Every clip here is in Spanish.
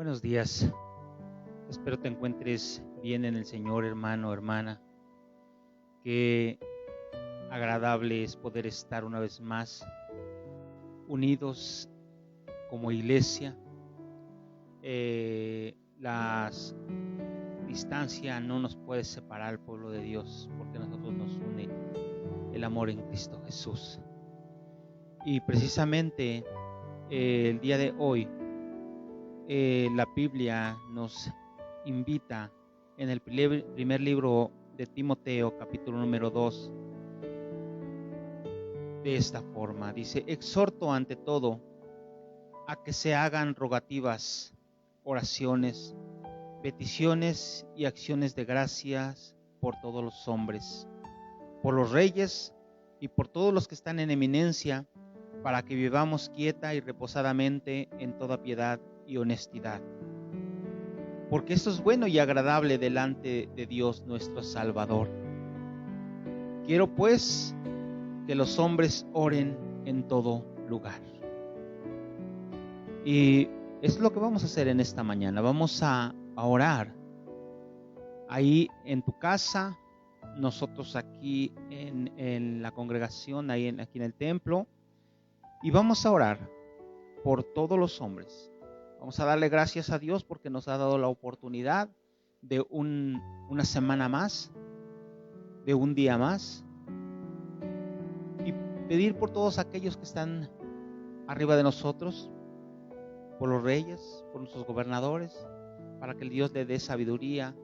Buenos días, espero te encuentres bien en el Señor, hermano, hermana. Qué agradable es poder estar una vez más unidos como iglesia. La distancia no nos puede separar al pueblo de Dios, porque a nosotros nos une el amor en Cristo Jesús. Y precisamente el día de hoy la Biblia nos invita en el primer libro de Timoteo, capítulo número 2, de esta forma. Dice: exhorto ante todo a que se hagan rogativas, oraciones, peticiones y acciones de gracias por todos los hombres, por los reyes y por todos los que están en eminencia, para que vivamos quieta y reposadamente en toda piedad y honestidad. Porque esto es bueno y agradable delante de Dios nuestro Salvador. Quiero pues que los hombres oren en todo lugar. Y es lo que vamos a hacer en esta mañana. Vamos a orar ahí en tu casa, nosotros aquí en la congregación, aquí en el templo, y vamos a orar por todos los hombres. Vamos a darle gracias a Dios porque nos ha dado la oportunidad de una semana más, de un día más, y pedir por todos aquellos que están arriba de nosotros, por los reyes, por nuestros gobernadores, para que el Dios les dé sabiduría,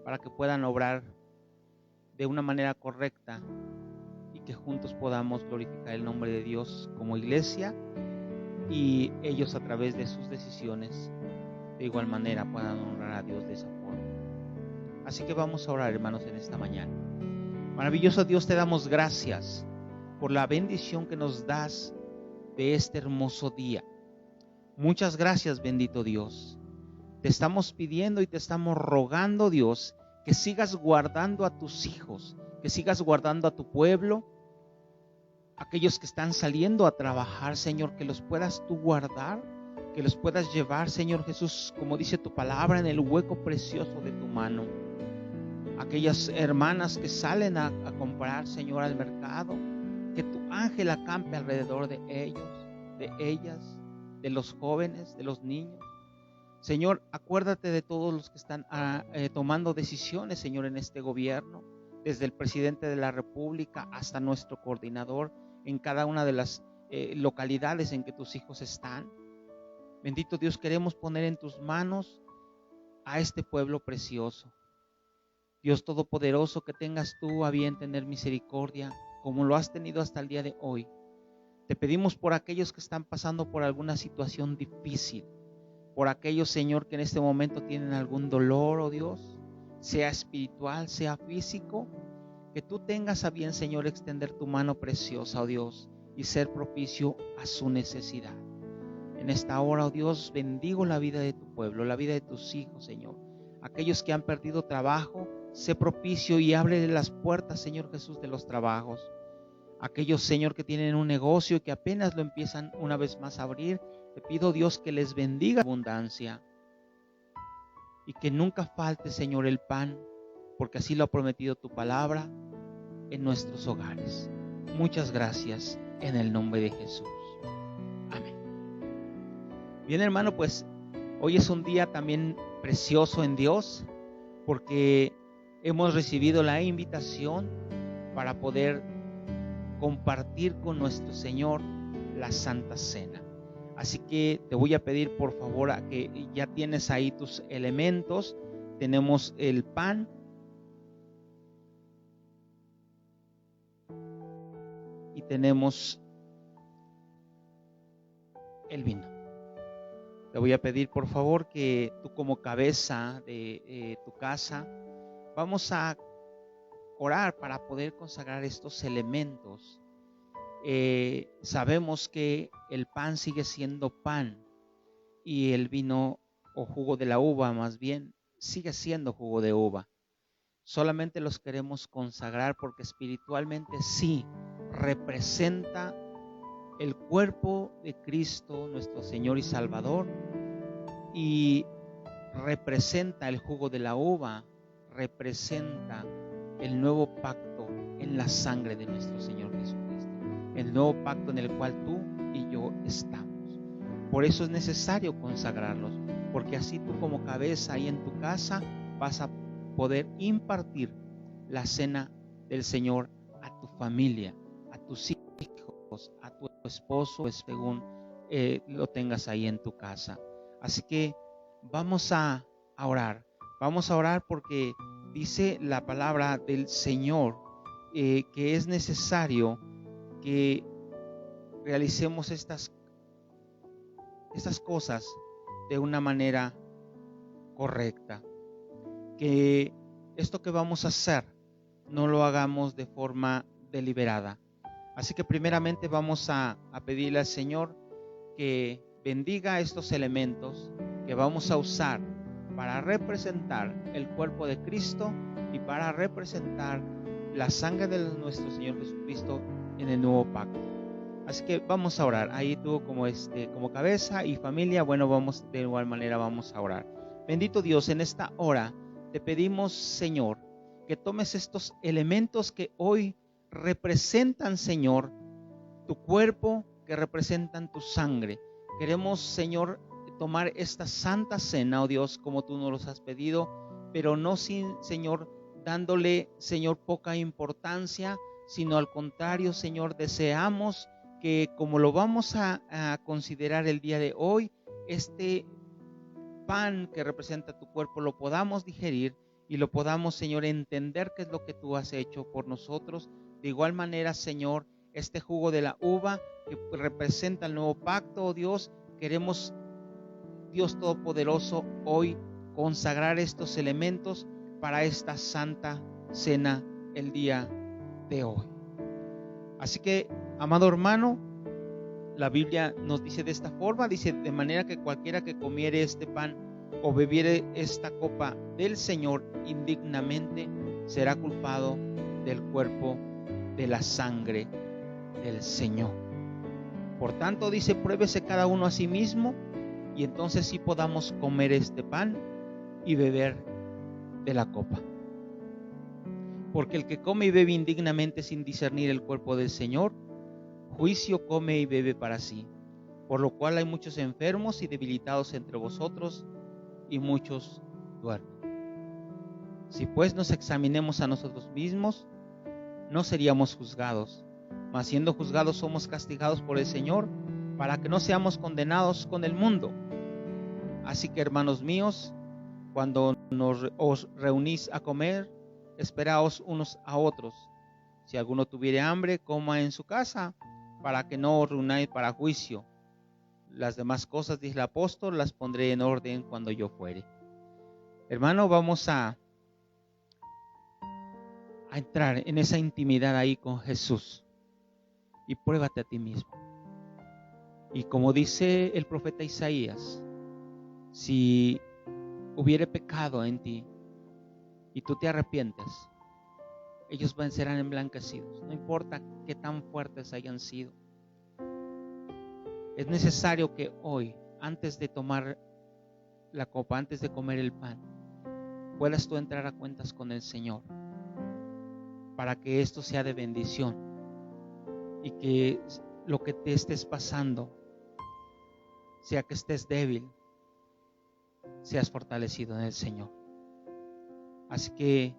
para que puedan obrar de una manera correcta y que juntos podamos glorificar el nombre de Dios como iglesia, y ellos a través de sus decisiones de igual manera puedan honrar a Dios de esa forma. Así que vamos a orar, hermanos, en esta mañana. Maravilloso Dios, te damos gracias por la bendición que nos das de este hermoso día. Muchas gracias, bendito Dios. Te estamos pidiendo y te estamos rogando, Dios, que sigas guardando a tus hijos, que sigas guardando a tu pueblo, aquellos que están saliendo a trabajar, Señor, que los puedas tú guardar, que los puedas llevar, Señor Jesús, como dice tu palabra, en el hueco precioso de tu mano. Aquellas hermanas que salen a comprar, Señor, al mercado, que tu ángel acampe alrededor de ellos, de ellas, de los jóvenes, de los niños. Señor, acuérdate de todos los que están tomando decisiones, Señor, en este gobierno, desde el presidente de la República hasta nuestro coordinador en cada una de las localidades en que tus hijos están. Bendito Dios, queremos poner en tus manos a este pueblo precioso. Dios Todopoderoso, que tengas tú a bien tener misericordia, como lo has tenido hasta el día de hoy. Te pedimos por aquellos que están pasando por alguna situación difícil, por aquellos, Señor, que en este momento tienen algún dolor, oh Dios, sea espiritual, sea físico, que tú tengas a bien, Señor, extender tu mano preciosa, oh Dios, y ser propicio a su necesidad. En esta hora, oh Dios, bendigo la vida de tu pueblo, la vida de tus hijos, Señor. Aquellos que han perdido trabajo, sé propicio y ábrele las puertas, Señor Jesús, de los trabajos. Aquellos, Señor, que tienen un negocio y que apenas lo empiezan una vez más a abrir, te pido, Dios, que les bendiga abundancia y que nunca falte, Señor, el pan, porque así lo ha prometido tu palabra en nuestros hogares. Muchas gracias en el nombre de Jesús. Amén. Bien, hermano, pues hoy es un día también precioso en Dios, porque hemos recibido la invitación para poder compartir con nuestro Señor la Santa Cena. Así que te voy a pedir, por favor, a que ya tienes ahí tus elementos. Tenemos el pan, y tenemos el vino. Te voy a pedir, por favor, que tú, como cabeza de tu casa, vamos a orar para poder consagrar estos elementos. Sabemos que el pan sigue siendo pan y el vino, o jugo de la uva más bien, sigue siendo jugo de uva. Solamente los queremos consagrar porque espiritualmente sí representa el cuerpo de Cristo, nuestro Señor y Salvador, y representa el jugo de la uva, representa el nuevo pacto en la sangre de nuestro Señor Jesucristo, el nuevo pacto en el cual tú y yo estamos. Por eso es necesario consagrarlos, porque así tú como cabeza ahí en tu casa vas a poder impartir la cena del Señor a tu familia, a tus hijos, a tu esposo, según lo tengas ahí en tu casa. Así que vamos a orar porque dice la palabra del Señor que es necesario que realicemos estas cosas de una manera correcta, que esto que vamos a hacer no lo hagamos de forma deliberada. Así que primeramente vamos a pedirle al Señor que bendiga estos elementos que vamos a usar para representar el cuerpo de Cristo y para representar la sangre de nuestro Señor Jesucristo en el nuevo pacto. Así que vamos a orar. Ahí tú como cabeza y familia, bueno, de igual manera vamos a orar. Bendito Dios, en esta hora te pedimos, Señor, que tomes estos elementos que hoy representan, Señor, tu cuerpo, que representan tu sangre. Queremos, Señor, tomar esta santa cena, oh Dios, como tú nos los has pedido, pero no Señor, dándole, Señor, poca importancia, sino al contrario, Señor, deseamos que como lo vamos a considerar el día de hoy, este pan que representa tu cuerpo lo podamos digerir y lo podamos, Señor, entender qué es lo que tú has hecho por nosotros. De igual manera, Señor, este jugo de la uva que representa el nuevo pacto, oh Dios, queremos, Dios Todopoderoso, hoy consagrar estos elementos para esta santa cena el día de hoy. Así que, amado hermano, la Biblia nos dice de esta forma, dice: de manera que cualquiera que comiere este pan o bebiere esta copa del Señor indignamente será culpado del cuerpo, de la sangre del Señor. Por tanto, dice, pruébese cada uno a sí mismo, y entonces sí podamos comer este pan y beber de la copa. Porque el que come y bebe indignamente sin discernir el cuerpo del Señor, juicio come y bebe para sí. Por lo cual hay muchos enfermos y debilitados entre vosotros, y muchos duermen. Si pues nos examinemos a nosotros mismos, no seríamos juzgados, mas siendo juzgados somos castigados por el Señor, para que no seamos condenados con el mundo. Así que, hermanos míos, cuando os reunís a comer, esperaos unos a otros. Si alguno tuviere hambre, coma en su casa, para que no os reunáis para juicio. Las demás cosas, dice el apóstol, las pondré en orden cuando yo fuere. Hermano, vamos a entrar en esa intimidad ahí con Jesús. Y pruébate a ti mismo. Y como dice el profeta Isaías, si hubiere pecado en ti y tú te arrepientes, ellos serán emblanquecidos. No importa qué tan fuertes hayan sido. Es necesario que hoy, antes de tomar la copa, antes de comer el pan, puedas tú entrar a cuentas con el Señor, para que esto sea de bendición y que lo que te estés pasando, sea que estés débil, seas fortalecido en el Señor. Así que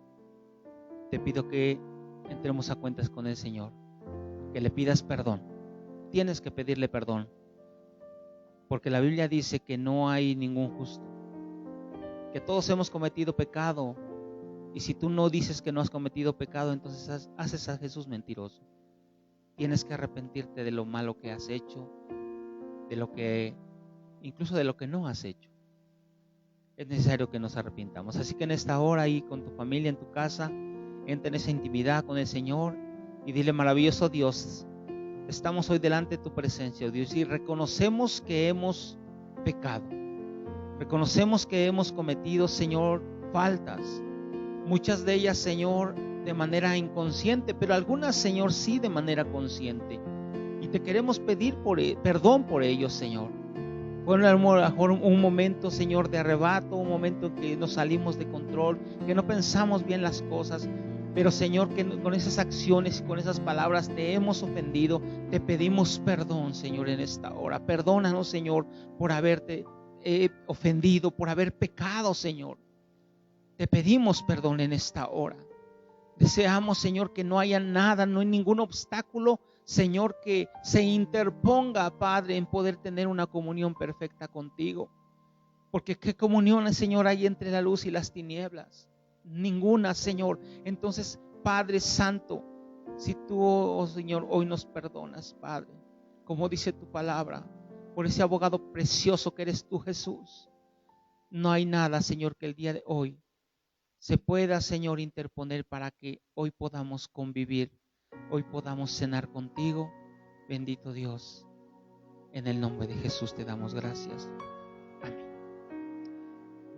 te pido que entremos a cuentas con el Señor, que le pidas perdón. Tienes que pedirle perdón, porque la Biblia dice que no hay ningún justo, que todos hemos cometido pecado, y si tú no dices que no has cometido pecado, entonces haces a Jesús mentiroso. Tienes que arrepentirte de lo malo que has hecho, incluso de lo que no has hecho. Es necesario que nos arrepintamos. Así que en esta hora, ahí con tu familia, en tu casa, entra en esa intimidad con el Señor y dile: maravilloso Dios, estamos hoy delante de tu presencia, oh Dios, y reconocemos que hemos pecado. Reconocemos que hemos cometido, Señor, faltas. Muchas de ellas, Señor, de manera inconsciente, pero algunas, Señor, sí de manera consciente. Y te queremos pedir perdón por ellos, Señor. Fue a lo mejor un momento, Señor, de arrebato, un momento en que nos salimos de control, que no pensamos bien las cosas. Pero, Señor, que con esas acciones y con esas palabras te hemos ofendido. Te pedimos perdón, Señor, en esta hora. Perdónanos, Señor, por haberte ofendido, por haber pecado, Señor. Te pedimos perdón en esta hora. Deseamos, Señor, que no haya nada, no hay ningún obstáculo, Señor, que se interponga, Padre, en poder tener una comunión perfecta contigo. Porque ¿qué comunión, Señor, hay entre la luz y las tinieblas? Ninguna, Señor. Entonces, Padre Santo, si tú, oh Señor, hoy nos perdonas, Padre, como dice tu palabra, por ese abogado precioso que eres tú, Jesús, no hay nada, Señor, que el día de hoy se pueda, Señor, interponer para que hoy podamos convivir, hoy podamos cenar contigo. Bendito Dios, en el nombre de Jesús te damos gracias. Amén.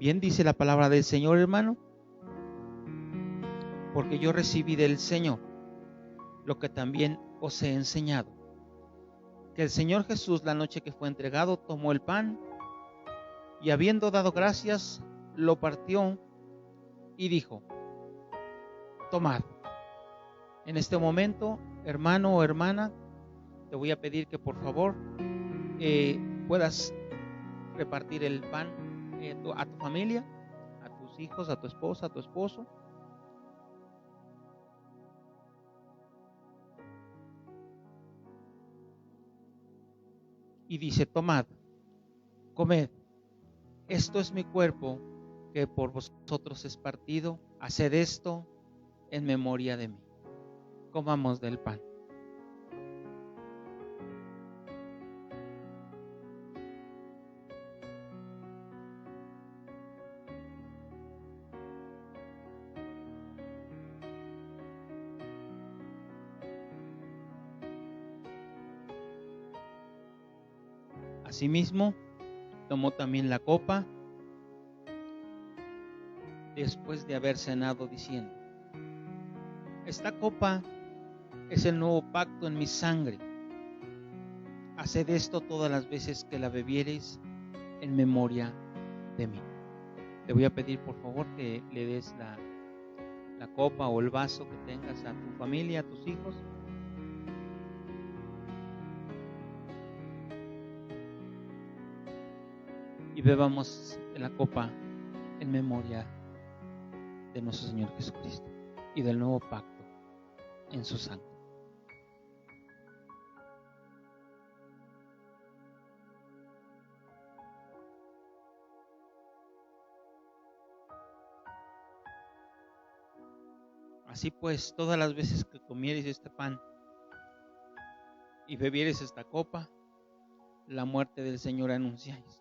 Bien dice la palabra del Señor, hermano, porque yo recibí del Señor lo que también os he enseñado, que el Señor Jesús, la noche que fue entregado, tomó el pan y habiendo dado gracias, lo partió y dijo: tomad. En este momento, hermano o hermana, te voy a pedir que por favor puedas repartir el pan a tu familia, a tus hijos, a tu esposa, a tu esposo. Y dice: tomad, comed, esto es mi cuerpo que por vosotros es partido, haced esto en memoria de mí. Comamos del pan. Asimismo, tomó también la copa después de haber cenado, diciendo: esta copa es el nuevo pacto en mi sangre. Haced esto todas las veces que la bebiereis en memoria de mí. Te voy a pedir por favor que le des la copa o el vaso que tengas a tu familia, a tus hijos. Y bebamos de la copa en memoria de nuestro Señor Jesucristo y del nuevo pacto en su sangre. Así pues, todas las veces que comiereis este pan y bebiereis esta copa, la muerte del Señor anunciáis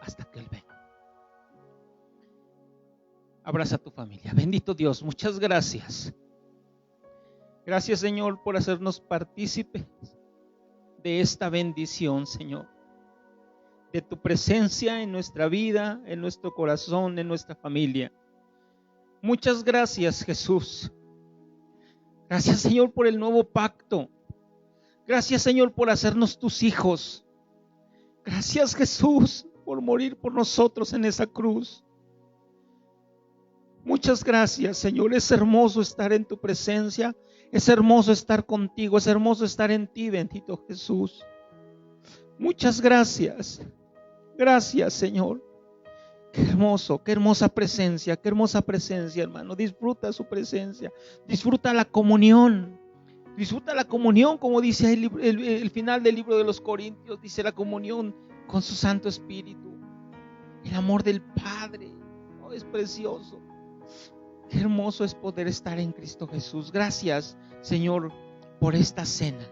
hasta que Él venga. Abraza a tu familia. Bendito Dios, muchas gracias. Gracias, Señor, por hacernos partícipes de esta bendición, Señor, de tu presencia en nuestra vida, en nuestro corazón, en nuestra familia. Muchas gracias, Jesús. Gracias, Señor, por el nuevo pacto. Gracias, Señor, por hacernos tus hijos. Gracias, Jesús, por morir por nosotros en esa cruz. Muchas gracias, Señor. Es hermoso estar en tu presencia. Es hermoso estar contigo. Es hermoso estar en ti, bendito Jesús. Muchas gracias. Gracias, Señor. Qué hermoso, qué hermosa presencia, hermano. Disfruta su presencia. Disfruta la comunión. Disfruta la comunión, como dice el final del libro de los Corintios. Dice la comunión con su Santo Espíritu. El amor del Padre. Oh, es precioso. Qué hermoso es poder estar en Cristo Jesús. Gracias, Señor, por esta cena.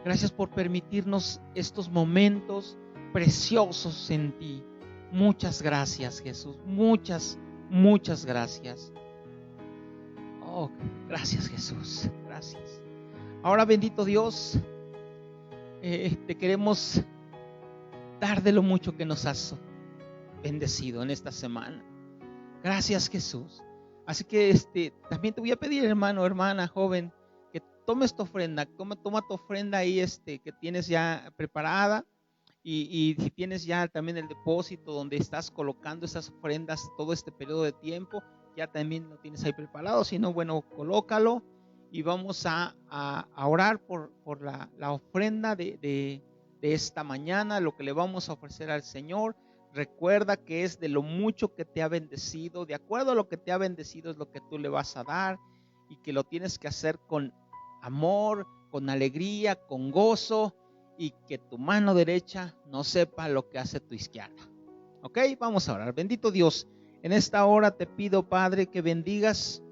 Gracias por permitirnos estos momentos preciosos en ti. Muchas gracias, Jesús. Muchas gracias. Oh, gracias, Jesús. Gracias. Ahora, bendito Dios, te queremos dar de lo mucho que nos has bendecido en esta semana. Gracias, Jesús. Así que también te voy a pedir, hermano, hermana, joven, que tomes tu ofrenda, toma tu ofrenda ahí que tienes ya preparada, y si tienes ya también el depósito donde estás colocando esas ofrendas todo este periodo de tiempo, ya también lo tienes ahí preparado. Si no, bueno, colócalo y vamos a orar por la ofrenda de esta mañana, lo que le vamos a ofrecer al Señor. Recuerda que es de lo mucho que te ha bendecido, de acuerdo a lo que te ha bendecido es lo que tú le vas a dar, y que lo tienes que hacer con amor, con alegría, con gozo, y que tu mano derecha no sepa lo que hace tu izquierda. Ok, vamos a orar. Bendito Dios, en esta hora te pido, Padre, que bendigas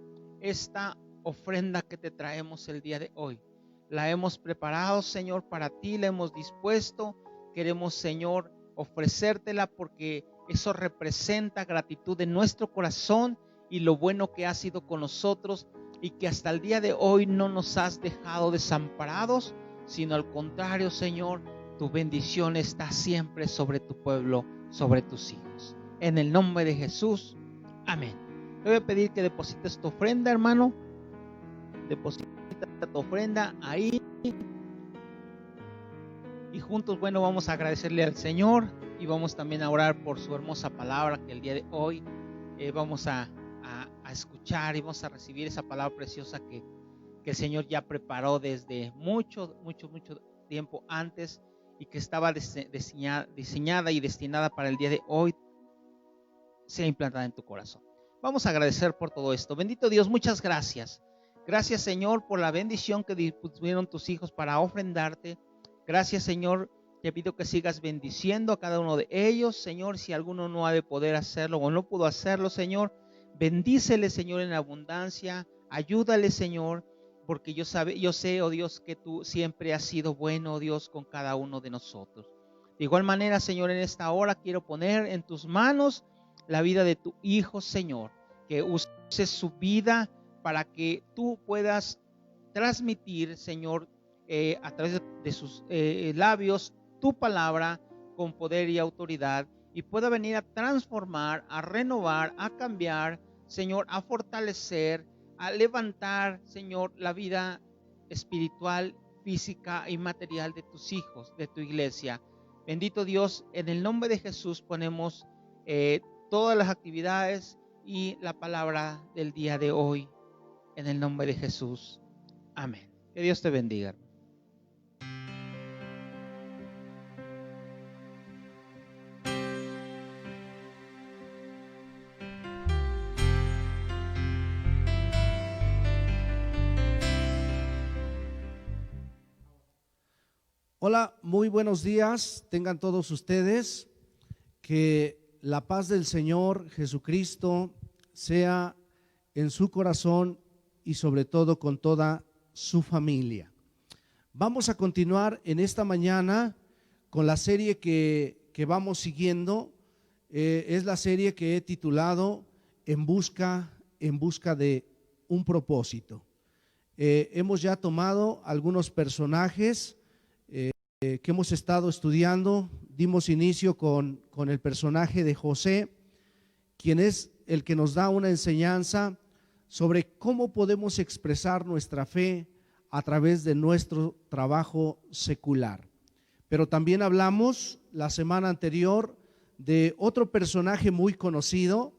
esta ofrenda que te traemos el día de hoy. La hemos preparado, Señor, para ti, la hemos dispuesto. Queremos, Señor, ofrecértela porque eso representa gratitud en nuestro corazón y lo bueno que has sido con nosotros, y que hasta el día de hoy no nos has dejado desamparados, sino al contrario, Señor, tu bendición está siempre sobre tu pueblo, sobre tus hijos. En el nombre de Jesús, amén. Te voy a pedir que deposites tu ofrenda, hermano. Deposita tu ofrenda ahí. Y juntos, bueno, vamos a agradecerle al Señor y vamos también a orar por su hermosa palabra que el día de hoy vamos a escuchar, y vamos a recibir esa palabra preciosa que el Señor ya preparó desde mucho tiempo antes, y que estaba diseñada y destinada para el día de hoy sea implantada en tu corazón. Vamos a agradecer por todo esto. Bendito Dios, muchas gracias. Gracias, Señor, por la bendición que dispusieron tus hijos para ofrendarte. Gracias, Señor. Te pido que sigas bendiciendo a cada uno de ellos, Señor. Si alguno no ha de poder hacerlo o no pudo hacerlo, Señor, bendícele, Señor, en abundancia. Ayúdale, Señor, porque yo sé, oh Dios, que tú siempre has sido bueno, oh Dios, con cada uno de nosotros. De igual manera, Señor, en esta hora quiero poner en tus manos la vida de tu hijo, Señor, que uses su vida para que tú puedas transmitir, Señor, a través de sus labios, tu palabra con poder y autoridad, y pueda venir a transformar, a renovar, a cambiar, Señor, a fortalecer, a levantar, Señor, la vida espiritual, física y material de tus hijos, de tu iglesia. Bendito Dios, en el nombre de Jesús ponemos todas las actividades y la palabra del día de hoy en el nombre de Jesús. Amén. Que Dios te bendiga. Hola, muy buenos días, tengan todos ustedes. Que la paz del Señor Jesucristo sea en su corazón y sobre todo con toda su familia. Vamos a continuar en esta mañana con la serie que vamos siguiendo. Es la serie que he titulado En busca de un propósito. Hemos ya tomado algunos personajes que hemos estado estudiando. Dimos inicio con el personaje de José, quien es el que nos da una enseñanza sobre cómo podemos expresar nuestra fe a través de nuestro trabajo secular. Pero también hablamos la semana anterior de otro personaje muy conocido,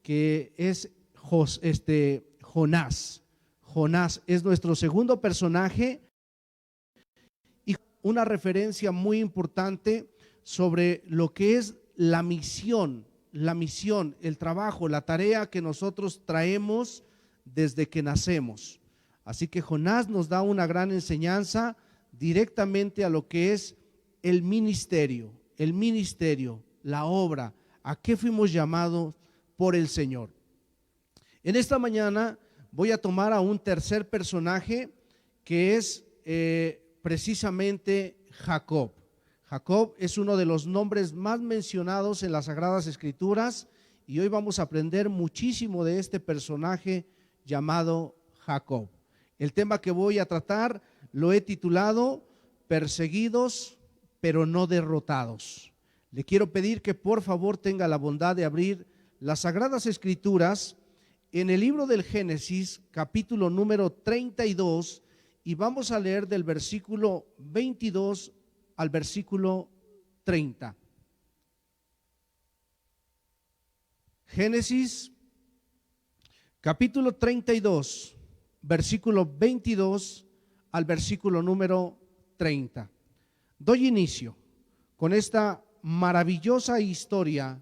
que es Jonás. Jonás es nuestro segundo personaje, y una referencia muy importante sobre lo que es la misión, el trabajo, la tarea que nosotros traemos desde que nacemos. Así que Jonás nos da una gran enseñanza directamente a lo que es el ministerio, la obra, a qué fuimos llamados por el Señor. En esta mañana voy a tomar a un tercer personaje, que es precisamente Jacob. Jacob es uno de los nombres más mencionados en las Sagradas Escrituras, y hoy vamos a aprender muchísimo de este personaje llamado Jacob. El tema que voy a tratar lo he titulado Perseguidos pero no derrotados. Le quiero pedir que por favor tenga la bondad de abrir las Sagradas Escrituras en el libro del Génesis, capítulo número 32, y vamos a leer del versículo 22 al versículo 30. Génesis capítulo 32, versículo 22 al versículo número 30. Doy inicio con esta maravillosa historia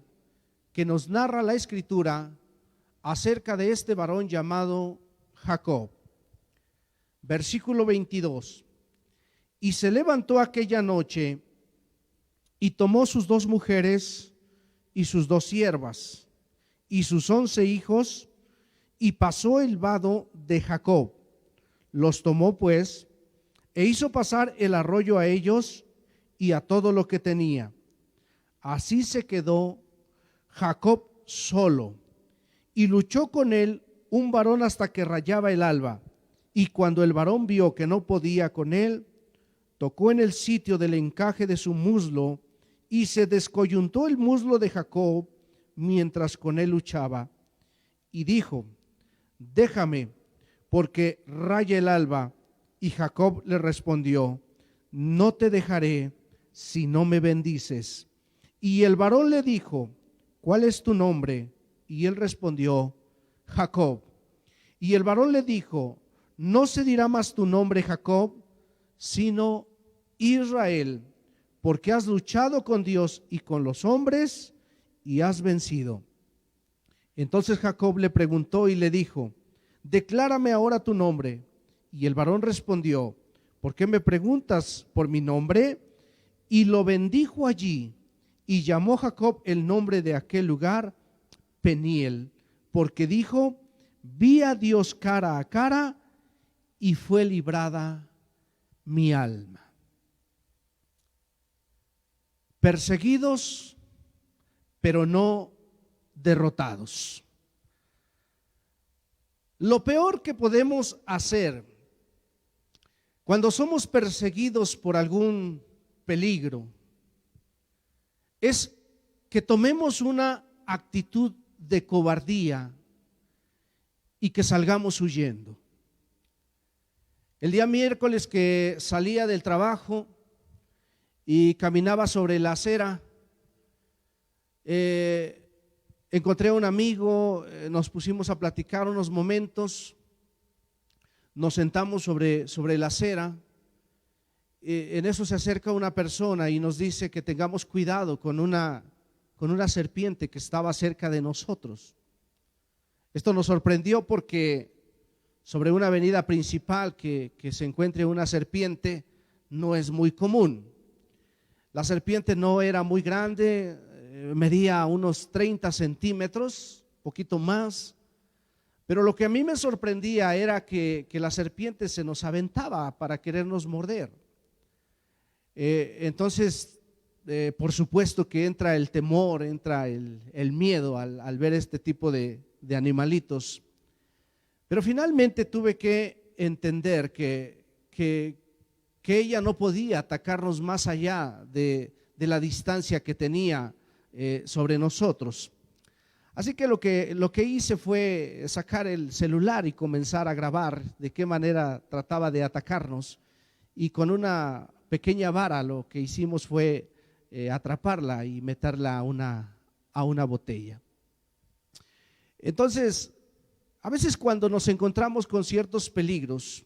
que nos narra la Escritura acerca de este varón llamado Jacob. Versículo 22. Y se levantó aquella noche y tomó sus 2 mujeres y sus 2 siervas y sus 11 hijos y pasó el vado de Jacob. Los tomó pues e hizo pasar el arroyo a ellos y a todo lo que tenía. Así se quedó Jacob solo y luchó con él un varón hasta que rayaba el alba. Y cuando el varón vio que no podía con él, tocó en el sitio del encaje de su muslo y se descoyuntó el muslo de Jacob mientras con él luchaba. Y dijo: déjame, porque raya el alba. Y Jacob le respondió: no te dejaré si no me bendices. Y el varón le dijo: ¿cuál es tu nombre? Y él respondió: Jacob. Y el varón le dijo: no se dirá más tu nombre Jacob, sino Israel, porque has luchado con Dios y con los hombres y has vencido. Entonces Jacob le preguntó y le dijo: declárame ahora tu nombre. Y el varón respondió: ¿por qué me preguntas por mi nombre? Y lo bendijo allí, y llamó Jacob el nombre de aquel lugar Peniel, porque dijo: vi a Dios cara a cara y fue librada mi alma. Perseguidos, pero no derrotados. Lo peor que podemos hacer cuando somos perseguidos por algún peligro es que tomemos una actitud de cobardía y que salgamos huyendo. El día miércoles que salía del trabajo y caminaba sobre la acera, encontré a un amigo, nos pusimos a platicar unos momentos, nos sentamos sobre la acera. En eso se acerca una persona y nos dice que tengamos cuidado con una serpiente que estaba cerca de nosotros. Esto nos sorprendió porque sobre una avenida principal que se encuentre una serpiente no es muy común. La serpiente no era muy grande, medía unos 30 centímetros, poquito más. Pero lo que a mí me sorprendía era que la serpiente se nos aventaba para querernos morder. Entonces, por supuesto que entra el temor, entra el miedo al ver este tipo de animalitos. Pero finalmente tuve que entender que ella no podía atacarnos más allá de la distancia que tenía sobre nosotros. Así que lo que hice fue sacar el celular y comenzar a grabar de qué manera trataba de atacarnos, y con una pequeña vara lo que hicimos fue atraparla y meterla a una botella. Entonces, a veces cuando nos encontramos con ciertos peligros,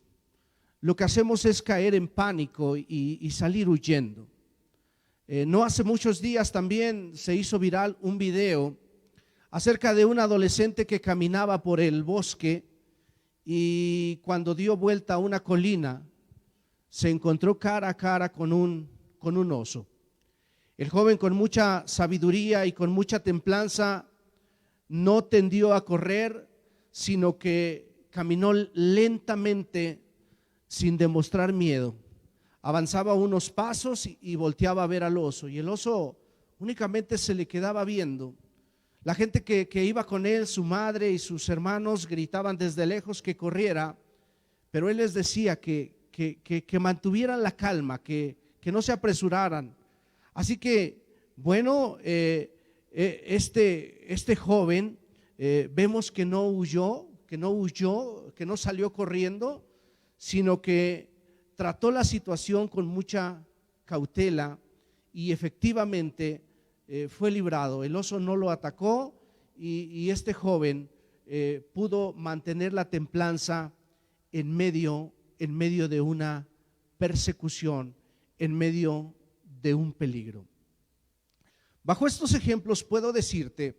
lo que hacemos es caer en pánico y salir huyendo. No hace muchos días también se hizo viral un video acerca de un adolescente que caminaba por el bosque y cuando dio vuelta a una colina se encontró cara a cara con un oso. El joven, con mucha sabiduría y con mucha templanza, no tendió a correr, sino que caminó lentamente sin demostrar miedo. Avanzaba unos pasos y volteaba a ver al oso, y el oso únicamente se le quedaba viendo. La gente que iba con él, su madre y sus hermanos, gritaban desde lejos que corriera, pero él les decía que mantuvieran la calma, que no se apresuraran. Así que, bueno, este joven vemos que no huyó, que no salió corriendo, sino que trató la situación con mucha cautela y efectivamente fue librado. El oso no lo atacó y este joven pudo mantener la templanza en medio de una persecución, en medio de un peligro. Bajo estos ejemplos puedo decirte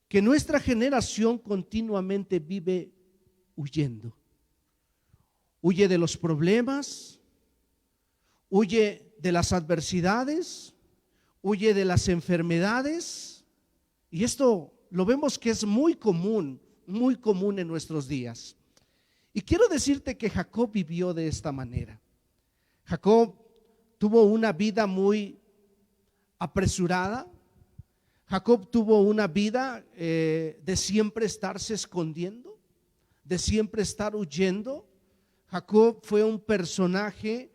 que nuestra generación continuamente vive huyendo. Huye de los problemas, huye de las adversidades, huye de las enfermedades, y esto lo vemos que es muy común en nuestros días. Y quiero decirte que Jacob vivió de esta manera. Jacob tuvo una vida muy apresurada. Jacob tuvo una vida de siempre estarse escondiendo, de siempre estar huyendo. Jacob fue un personaje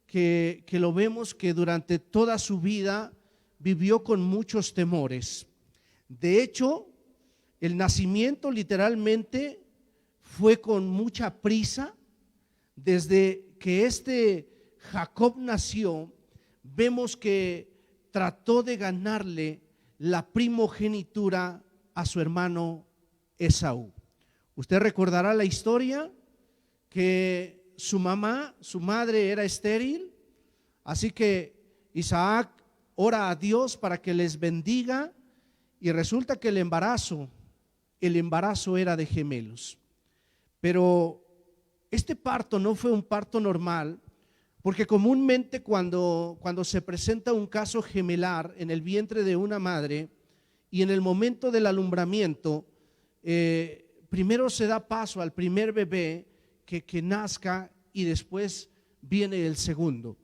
que lo vemos que durante toda su vida vivió con muchos temores. De hecho, el nacimiento literalmente fue con mucha prisa. Desde que Jacob nació, vemos que trató de ganarle la primogenitura a su hermano Esaú. Usted recordará la historia que su madre era estéril, así que Isaac ora a Dios para que les bendiga, y resulta que el embarazo era de gemelos. Pero este parto no fue un parto normal, porque comúnmente cuando se presenta un caso gemelar en el vientre de una madre y en el momento del alumbramiento, primero se da paso al primer bebé que nazca y después viene el segundo.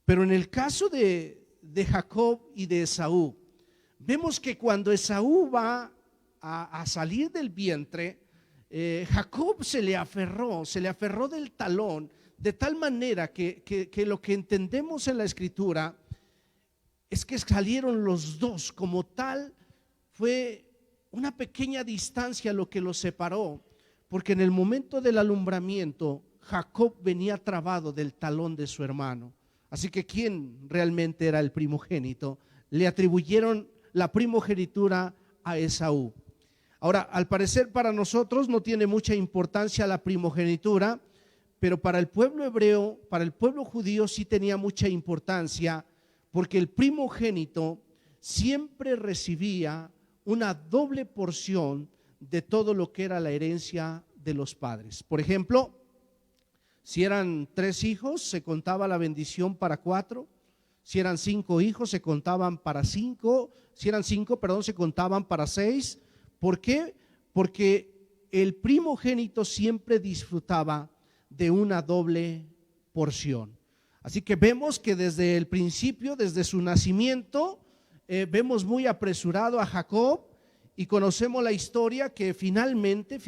Pero en el caso de Jacob y de Esaú, vemos que cuando Esaú va a salir del vientre, Jacob se le aferró del talón, de tal manera que lo que entendemos en la escritura es que salieron los dos. Como tal, fue una pequeña distancia lo que los separó, porque en el momento del alumbramiento Jacob venía trabado del talón de su hermano. Así que ¿quién realmente era el primogénito? Le atribuyeron la primogenitura a Esaú. Ahora, al parecer para nosotros no tiene mucha importancia la primogenitura, pero para el pueblo hebreo, para el pueblo judío sí tenía mucha importancia, porque el primogénito siempre recibía una doble porción de todo lo que era la herencia de los padres. Por ejemplo, si eran 3 hijos, se contaba la bendición para 4. Si eran 5 hijos, se contaban para 5. Si eran 5, se contaban para 6. ¿Por qué? Porque el primogénito siempre disfrutaba de una doble porción. Así que vemos que desde el principio, desde su nacimiento, vemos muy apresurado a Jacob, y conocemos la historia que finalmente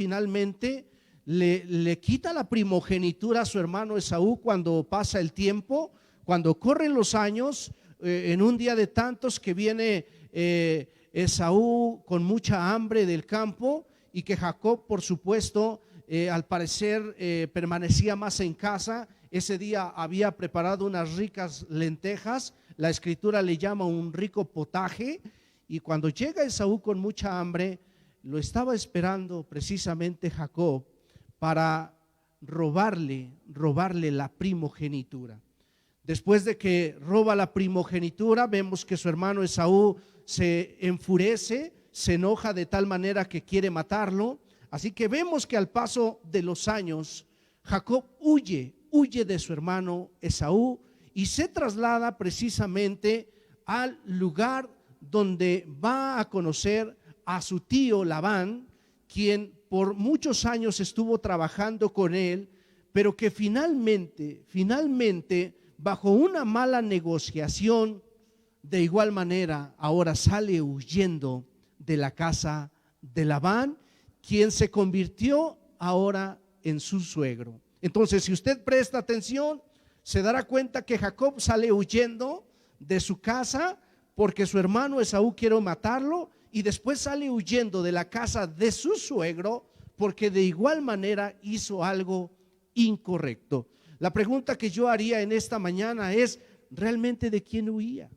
le quita la primogenitura a su hermano Esaú cuando pasa el tiempo, cuando corren los años. En un día de tantos que viene Esaú con mucha hambre del campo, y que Jacob, por supuesto, al parecer permanecía más en casa. Ese día había preparado unas ricas lentejas, la escritura le llama un rico potaje, y cuando llega Esaú con mucha hambre, lo estaba esperando precisamente Jacob para robarle la primogenitura. Después de que roba la primogenitura, vemos que su hermano Esaú se enfurece, se enoja de tal manera que quiere matarlo. Así que vemos que al paso de los años, Jacob huye de su hermano Esaú y se traslada precisamente al lugar donde va a conocer a su tío Labán, quien por muchos años estuvo trabajando con él, pero que finalmente, bajo una mala negociación, de igual manera ahora sale huyendo de la casa de Labán, quien se convirtió ahora en su suegro. Entonces, si usted presta atención, se dará cuenta que Jacob sale huyendo de su casa porque su hermano Esaú quiere matarlo, y después sale huyendo de la casa de su suegro porque de igual manera hizo algo incorrecto. La pregunta que yo haría en esta mañana es: ¿realmente de quién huía?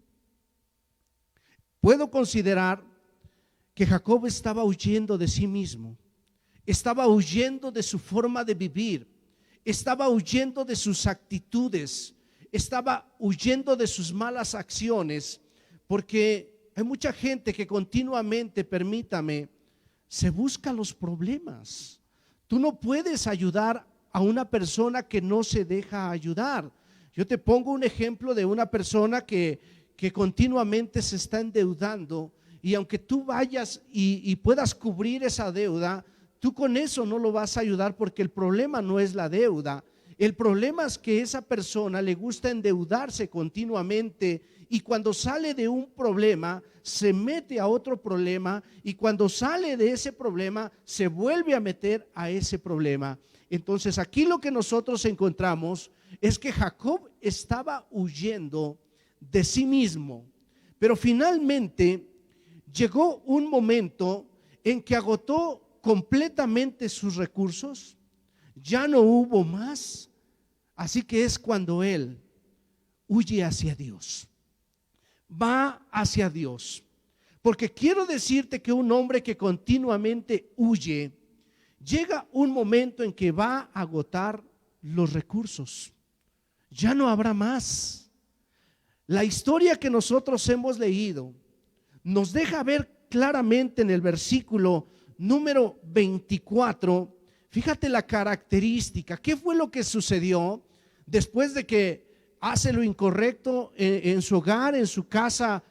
puedo considerar que Jacob estaba huyendo de sí mismo, estaba huyendo de su forma de vivir, estaba huyendo de sus actitudes, estaba huyendo de sus malas acciones, porque hay mucha gente que continuamente, permítame, se busca los problemas. Tú no puedes ayudar a una persona que no se deja ayudar. Yo te pongo un ejemplo de una persona que continuamente se está endeudando, y aunque tú vayas y puedas cubrir esa deuda, tú con eso no lo vas a ayudar, porque el problema no es la deuda. El problema es que esa persona le gusta endeudarse continuamente, y cuando sale de un problema se mete a otro problema, y cuando sale de ese problema se vuelve a meter a ese problema. Entonces aquí lo que nosotros encontramos es que Jacob estaba huyendo de sí mismo, pero finalmente llegó un momento en que agotó completamente sus recursos, ya no hubo más, así que es cuando él huye hacia Dios, va hacia Dios. Porque quiero decirte que un hombre que continuamente huye, llega un momento en que va a agotar los recursos, ya no habrá más. La historia que nosotros hemos leído nos deja ver claramente en el versículo número 24, fíjate la característica. ¿Qué fue lo que sucedió después de que hace lo incorrecto en su hogar, en su casa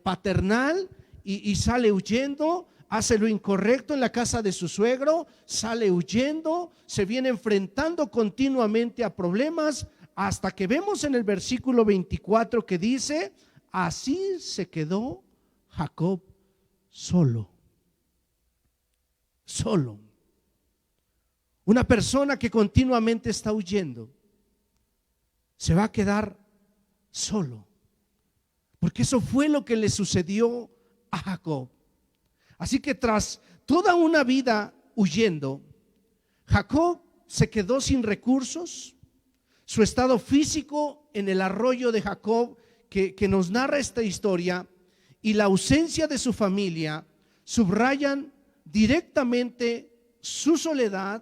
paternal, y sale huyendo? Hace lo incorrecto en la casa de su suegro, sale huyendo, se viene enfrentando continuamente a problemas, hasta que vemos en el versículo 24 que dice: así se quedó Jacob solo. Solo. Una persona que continuamente está huyendo se va a quedar solo, porque eso fue lo que le sucedió a Jacob. Así que tras toda una vida huyendo, Jacob se quedó sin recursos. Su estado físico en el arroyo de Jacob, que nos narra esta historia, y la ausencia de su familia subrayan directamente su soledad,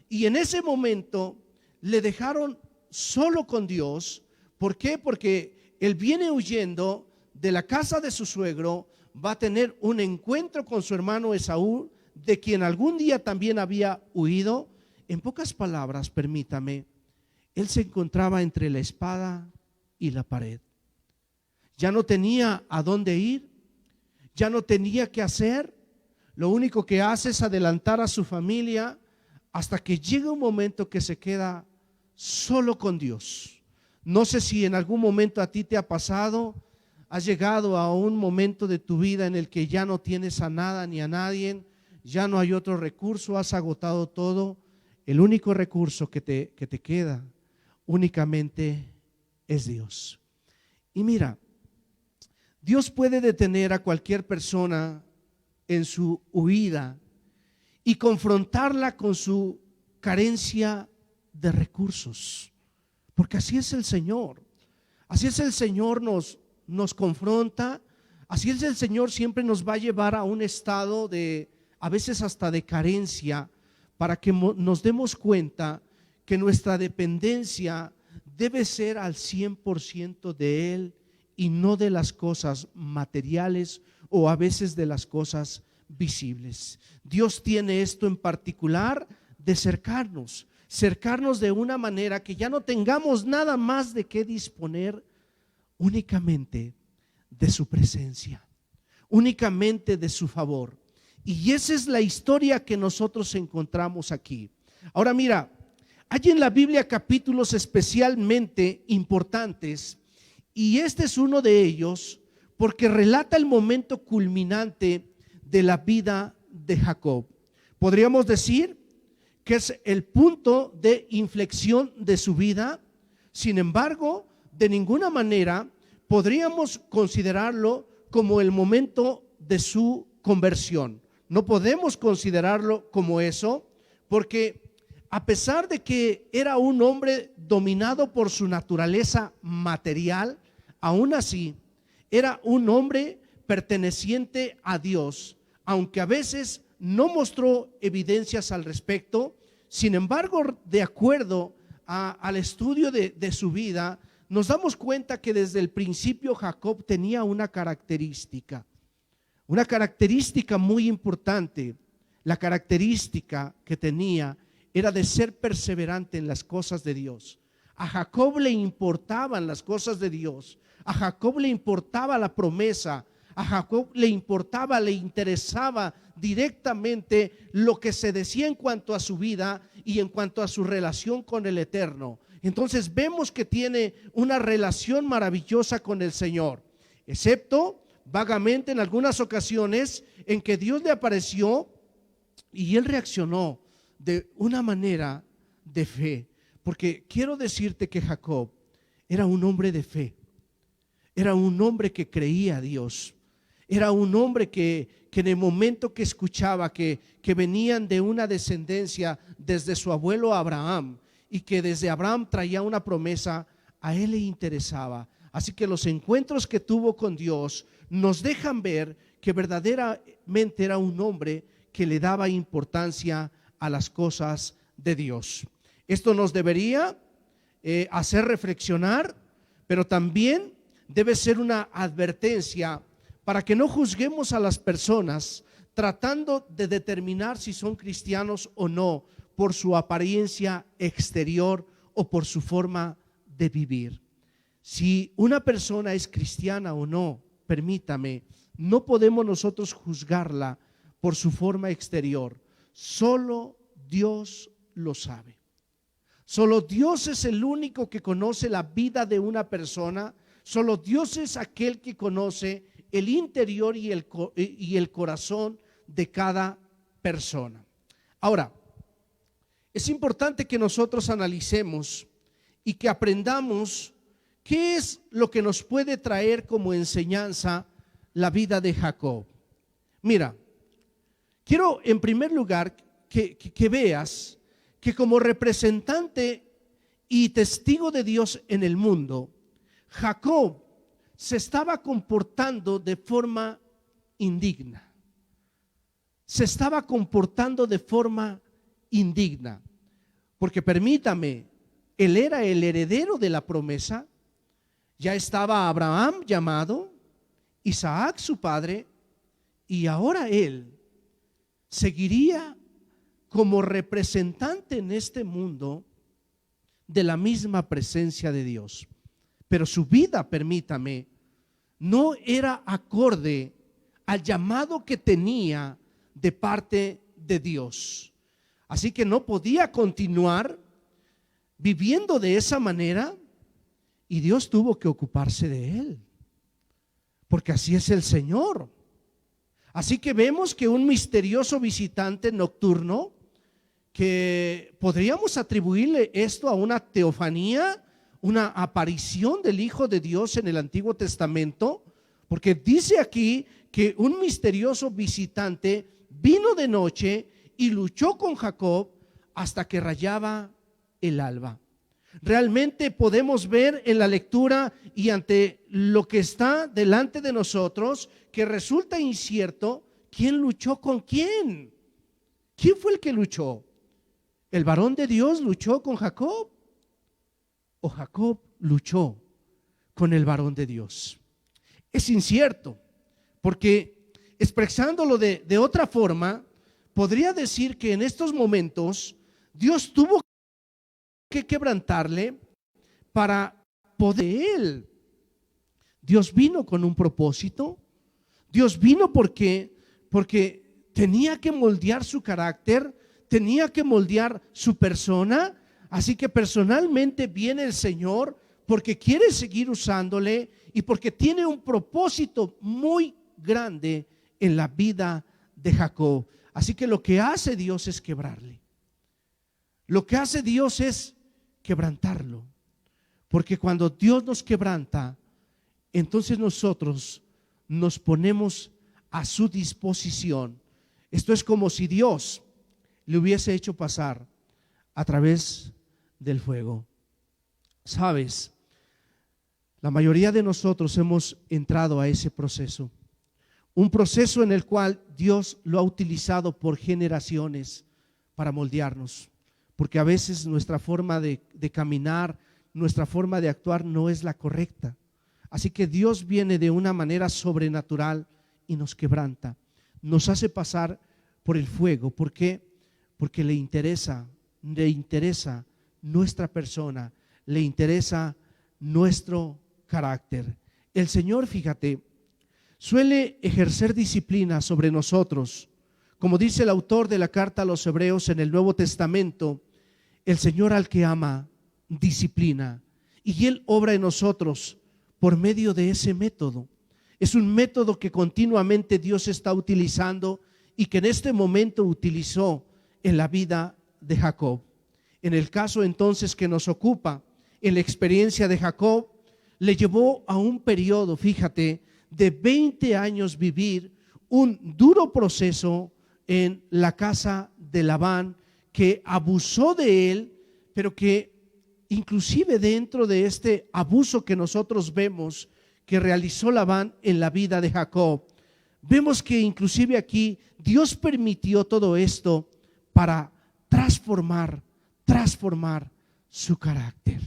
y en ese momento le dejaron solo con Dios. ¿Por qué? Porque él viene huyendo de la casa de su suegro, va a tener un encuentro con su hermano Esaú, de quien algún día también había huido. En pocas palabras, permítame, él se encontraba entre la espada y la pared. Ya no tenía a dónde ir, ya no tenía qué hacer. Lo único que hace es adelantar a su familia hasta que llega un momento que se queda solo con Dios. No sé si en algún momento a ti te ha pasado. Has llegado a un momento de tu vida en el que ya no tienes a nada ni a nadie, ya no hay otro recurso, has agotado todo. El único recurso que te queda únicamente es Dios. Y mira, Dios puede detener a cualquier persona en su huida y confrontarla con su carencia de recursos, porque así es el Señor. Así es el Señor, nos confronta. Así es el Señor, siempre nos va a llevar a un estado de, a veces hasta de carencia, para que nos demos cuenta que nuestra dependencia debe ser al 100% de Él, y no de las cosas materiales o a veces de las cosas visibles. Dios tiene esto en particular de cercarnos de una manera que ya no tengamos nada más de qué disponer, únicamente de su presencia, únicamente de su favor. Y esa es la historia que nosotros encontramos aquí. Ahora mira, hay en la Biblia capítulos especialmente importantes, y este es uno de ellos porque relata el momento culminante de la vida de Jacob. Podríamos decir que es el punto de inflexión de su vida. Sin embargo, de ninguna manera podríamos considerarlo como el momento de su conversión. No podemos considerarlo como eso, porque a pesar de que era un hombre dominado por su naturaleza material, aún así era un hombre perteneciente a Dios, aunque a veces no mostró evidencias al respecto. Sin embargo, de acuerdo al estudio de su vida, nos damos cuenta que desde el principio Jacob tenía una característica muy importante. La característica que tenía era de ser perseverante en las cosas de Dios. A Jacob le importaban las cosas de Dios, a Jacob le importaba la promesa, a Jacob le interesaba directamente lo que se decía en cuanto a su vida y en cuanto a su relación con el Eterno. Entonces vemos que tiene una relación maravillosa con el Señor, excepto vagamente en algunas ocasiones en que Dios le apareció y él reaccionó de una manera de fe. Porque quiero decirte que Jacob era un hombre de fe, era un hombre que creía a Dios, era un hombre que en el momento que escuchaba que venían de una descendencia desde su abuelo Abraham y que desde Abraham traía una promesa, a él le interesaba. Así que los encuentros que tuvo con Dios nos dejan ver que verdaderamente era un hombre que le daba importancia a las cosas de Dios. Esto nos debería hacer reflexionar, pero también debe ser una advertencia para que no juzguemos a las personas tratando de determinar si son cristianos o no por su apariencia exterior o por su forma de vivir. Si una persona es cristiana o no, permítame, no podemos nosotros juzgarla por su forma exterior. Solo Dios lo sabe. Solo Dios es el único que conoce la vida de una persona. Solo Dios es aquel que conoce el interior y el corazón de cada persona. Ahora, es importante que nosotros analicemos y que aprendamos qué es lo que nos puede traer como enseñanza la vida de Jacob. Mira, quiero en primer lugar que veas que como representante y testigo de Dios en el mundo, Jacob se estaba comportando de forma indigna. Se estaba comportando de forma indigna. Porque permítame, él era el heredero de la promesa. Ya estaba Abraham llamado, Isaac su padre, y ahora él seguiría como representante en este mundo de la misma presencia de Dios. Pero su vida, permítame, no era acorde al llamado que tenía de parte de Dios. Así que no podía continuar viviendo de esa manera y Dios tuvo que ocuparse de él, porque así es el Señor. Así que vemos que un misterioso visitante nocturno, que podríamos atribuirle esto a una teofanía, una aparición del Hijo de Dios en el Antiguo Testamento, porque dice aquí que un misterioso visitante vino de noche y luchó con Jacob hasta que rayaba el alba. Realmente podemos ver en la lectura y ante lo que está delante de nosotros que resulta incierto quién luchó con quién. ¿Quién fue el que luchó? ¿El varón de Dios luchó con Jacob? ¿O Jacob luchó con el varón de Dios? Es incierto, porque expresándolo de otra forma, podría decir que en estos momentos Dios tuvo que quebrantarle para poder él. Dios vino con un propósito. Dios vino porque tenía que moldear su carácter, tenía que moldear su persona. Así que personalmente viene el Señor porque quiere seguir usándole y porque tiene un propósito muy grande en la vida de Jacob. Así que lo que hace Dios es quebrarle. Lo que hace Dios es quebrantarlo. Porque cuando Dios nos quebranta, entonces nosotros nos ponemos a su disposición. Esto es como si Dios le hubiese hecho pasar a través del fuego. Sabes, la mayoría de nosotros hemos entrado a ese proceso. un proceso en el cual Dios lo ha utilizado por generaciones para moldearnos, porque a veces nuestra forma de caminar, nuestra forma de actuar no es la correcta. Así que Dios viene de una manera sobrenatural y nos quebranta, nos hace pasar por el fuego. ¿Por qué? Porque le interesa nuestra persona, le interesa nuestro carácter. El Señor, fíjate, suele ejercer disciplina sobre nosotros. Como dice el autor de la carta a los Hebreos en el Nuevo Testamento, el Señor al que ama disciplina, y Él obra en nosotros por medio de ese método. Es un método que continuamente Dios está utilizando y que en este momento utilizó en la vida de Jacob. En el caso entonces que nos ocupa, en la experiencia de Jacob, le llevó a un periodo, fíjate, de 20 años vivir un duro proceso en la casa de Labán, que abusó de él, pero que inclusive dentro de este abuso que nosotros vemos que realizó Labán en la vida de Jacob, vemos que inclusive aquí Dios permitió todo esto para transformar su carácter.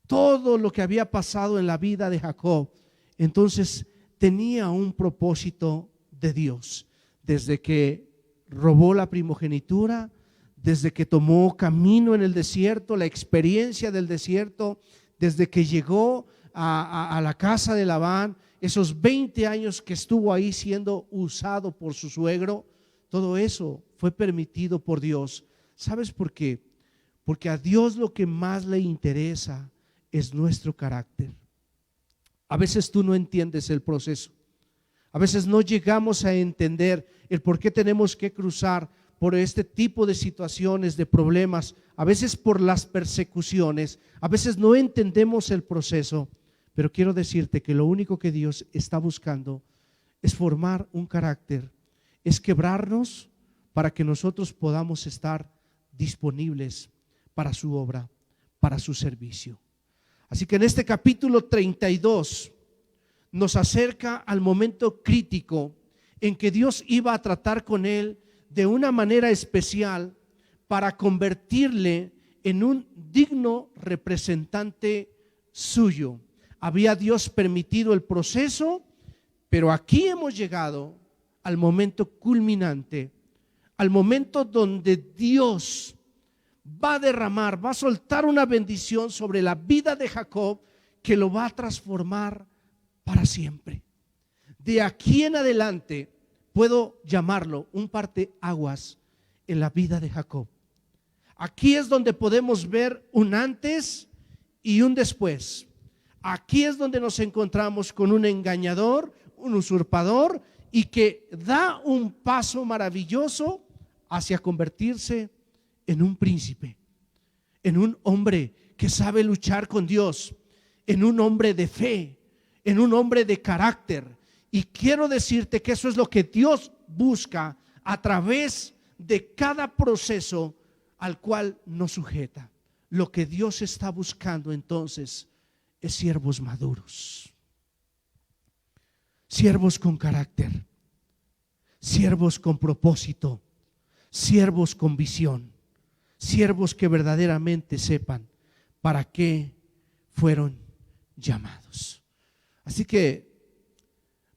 Todo lo que había pasado en la vida de Jacob, entonces tenía un propósito de Dios. Desde que robó la primogenitura, desde que tomó camino en el desierto, la experiencia del desierto, desde que llegó a la casa de Labán, esos 20 años que estuvo ahí siendo usado por su suegro, todo eso fue permitido por Dios. ¿Sabes por qué? Porque a Dios lo que más le interesa es nuestro carácter. A veces tú no entiendes el proceso. A veces no llegamos a entender el por qué tenemos que cruzar por este tipo de situaciones, de problemas, a veces por las persecuciones, a veces no entendemos el proceso, pero quiero decirte que lo único que Dios está buscando es formar un carácter, es quebrarnos para que nosotros podamos estar disponibles para su obra, para su servicio. Así que en este capítulo 32 nos acerca al momento crítico en que Dios iba a tratar con él de una manera especial para convertirle en un digno representante suyo. Había Dios permitido el proceso, pero aquí hemos llegado al momento culminante, al momento donde Dios va a derramar, va a soltar una bendición sobre la vida de Jacob que lo va a transformar para siempre. De aquí en adelante puedo llamarlo un parteaguas en la vida de Jacob. Aquí es donde podemos ver un antes y un después. Aquí es donde nos encontramos con un engañador, un usurpador, y que da un paso maravilloso hacia convertirse en un príncipe, en un hombre que sabe luchar con Dios, en un hombre de fe, en un hombre de carácter. Y quiero decirte que eso es lo que Dios busca a través de cada proceso al cual nos sujeta. Lo que Dios está buscando entonces es siervos maduros, siervos con carácter, siervos con propósito, siervos con visión, siervos que verdaderamente sepan para qué fueron llamados. Así que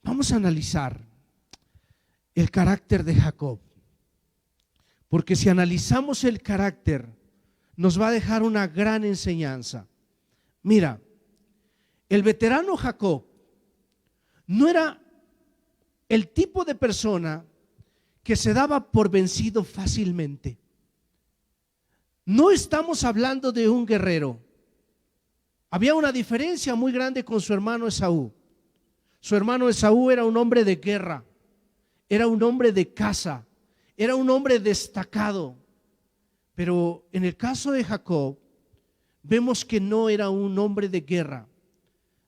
vamos a analizar el carácter de Jacob, porque si analizamos el carácter nos va a dejar una gran enseñanza. Mira, el veterano Jacob no era el tipo de persona que se daba por vencido fácilmente. No estamos hablando de un guerrero. Había una diferencia muy grande con su hermano Esaú. Su hermano Esaú era un hombre de guerra, era un hombre de caza, era un hombre destacado. Pero en el caso de Jacob, vemos que no era un hombre de guerra.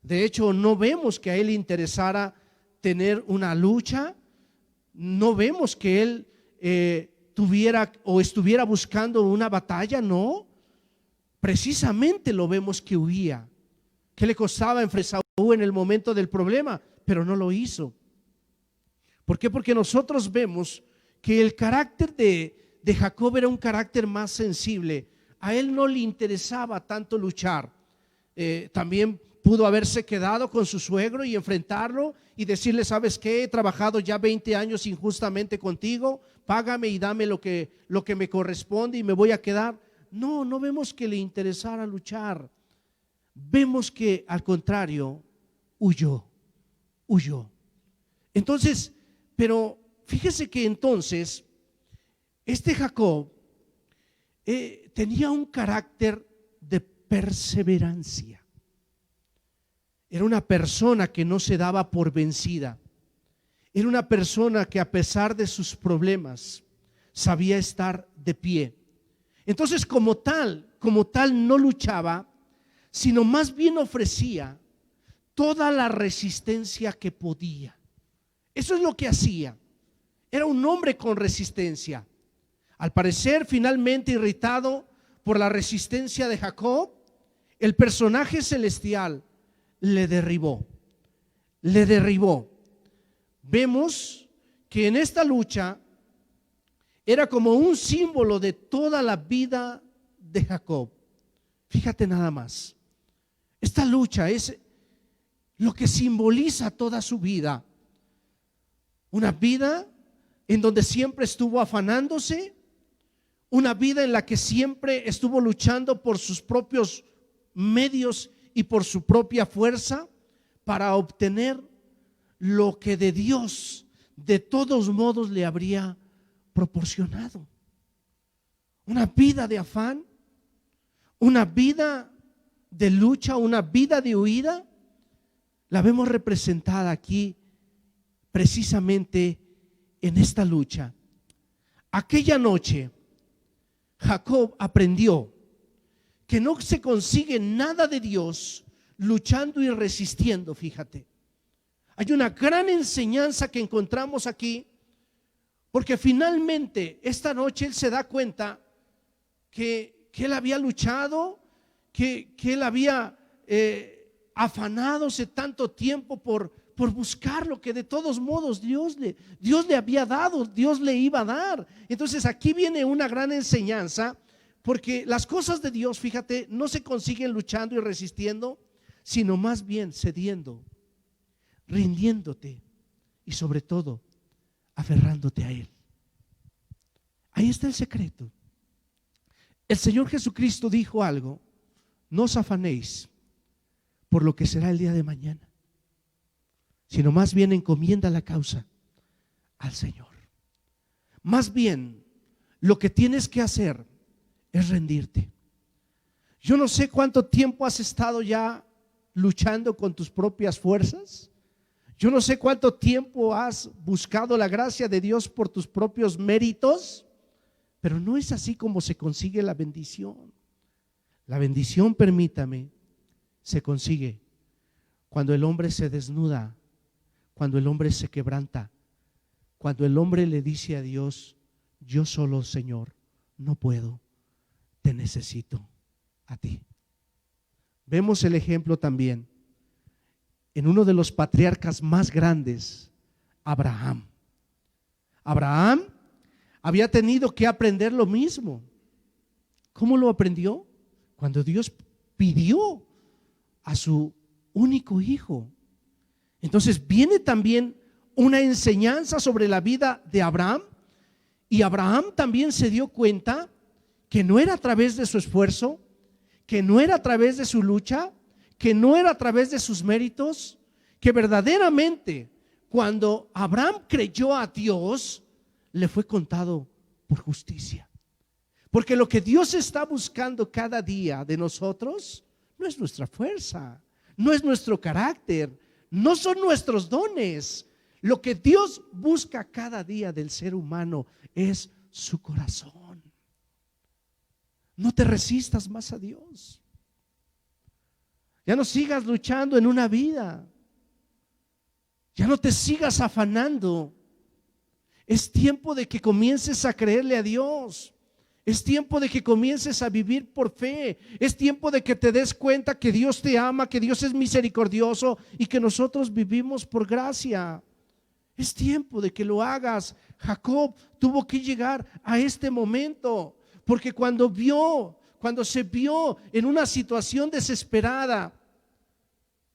De hecho, no vemos que a él le interesara tener una lucha. No vemos que él tuviera o estuviera buscando una batalla, no. Precisamente lo vemos que huía. ¿Qué le costaba enfrentar a Esaú en el momento del problema? Pero no lo hizo. ¿Por qué? Porque nosotros vemos que el carácter de Jacob era un carácter más sensible. A él no le interesaba tanto luchar. También pudo haberse quedado con su suegro y enfrentarlo y decirle: ¿sabes qué? He trabajado ya 20 años injustamente contigo, págame y dame lo que me corresponde y me voy a quedar. No, no vemos que le interesara luchar. Vemos que al contrario, huyó. Entonces, pero fíjese que entonces este Jacob tenía un carácter de perseverancia. Era una persona que no se daba por vencida. Era una persona que, a pesar de sus problemas, sabía estar de pie. Entonces, como tal no luchaba, sino más bien ofrecía toda la resistencia que podía. Eso es lo que hacía. Era un hombre con resistencia. Al parecer, finalmente irritado por la resistencia de Jacob, el personaje celestial le derribó. Vemos que en esta lucha era como un símbolo de toda la vida de Jacob. Fíjate nada más. Esta lucha es lo que simboliza toda su vida. Una vida en donde siempre estuvo afanándose, una vida en la que siempre estuvo luchando por sus propios medios y por su propia fuerza para obtener lo que de Dios de todos modos le habría proporcionado. Una vida de afán, una vida de lucha, una vida de huida, la vemos representada aquí precisamente en esta lucha. Aquella noche Jacob aprendió que no se consigue nada de Dios luchando y resistiendo. Fíjate, hay una gran enseñanza que encontramos aquí, porque finalmente esta noche él se da cuenta que él había luchado, que él había afanadose tanto tiempo por buscar lo que de todos modos Dios le había dado, Dios le iba a dar. Entonces aquí viene una gran enseñanza, porque las cosas de Dios, fíjate, no se consiguen luchando y resistiendo, sino más bien cediendo, rindiéndote y sobre todo aferrándote a Él. Ahí está el secreto. El Señor Jesucristo dijo algo: no os afanéis por lo que será el día de mañana, sino más bien encomienda la causa al Señor. Más bien lo que tienes que hacer es rendirte. Yo no sé cuánto tiempo has estado ya luchando con tus propias fuerzas. Yo no sé cuánto tiempo has buscado la gracia de Dios por tus propios méritos, pero no es así como se consigue la bendición. La bendición, permítame, se consigue cuando el hombre se desnuda, cuando el hombre se quebranta, cuando el hombre le dice a Dios: yo solo, Señor, no puedo, te necesito a ti. Vemos el ejemplo también en uno de los patriarcas más grandes, Abraham. Abraham había tenido que aprender lo mismo. ¿Cómo lo aprendió? Cuando Dios pidió a su único hijo. Entonces viene también una enseñanza sobre la vida de Abraham, y Abraham también se dio cuenta que no era a través de su esfuerzo, que no era a través de su lucha, que no era a través de sus méritos, que verdaderamente cuando Abraham creyó a Dios, le fue contado por justicia. Porque lo que Dios está buscando cada día de nosotros no es nuestra fuerza, no es nuestro carácter, no son nuestros dones. Lo que Dios busca cada día del ser humano es su corazón. No te resistas más a Dios. Ya no sigas luchando en una vida. Ya no te sigas afanando. Es tiempo de que comiences a creerle a Dios. Es tiempo de que comiences a vivir por fe. Es tiempo de que te des cuenta que Dios te ama, que Dios es misericordioso y que nosotros vivimos por gracia. Es tiempo de que lo hagas. Jacob tuvo que llegar a este momento, porque cuando se vio en una situación desesperada,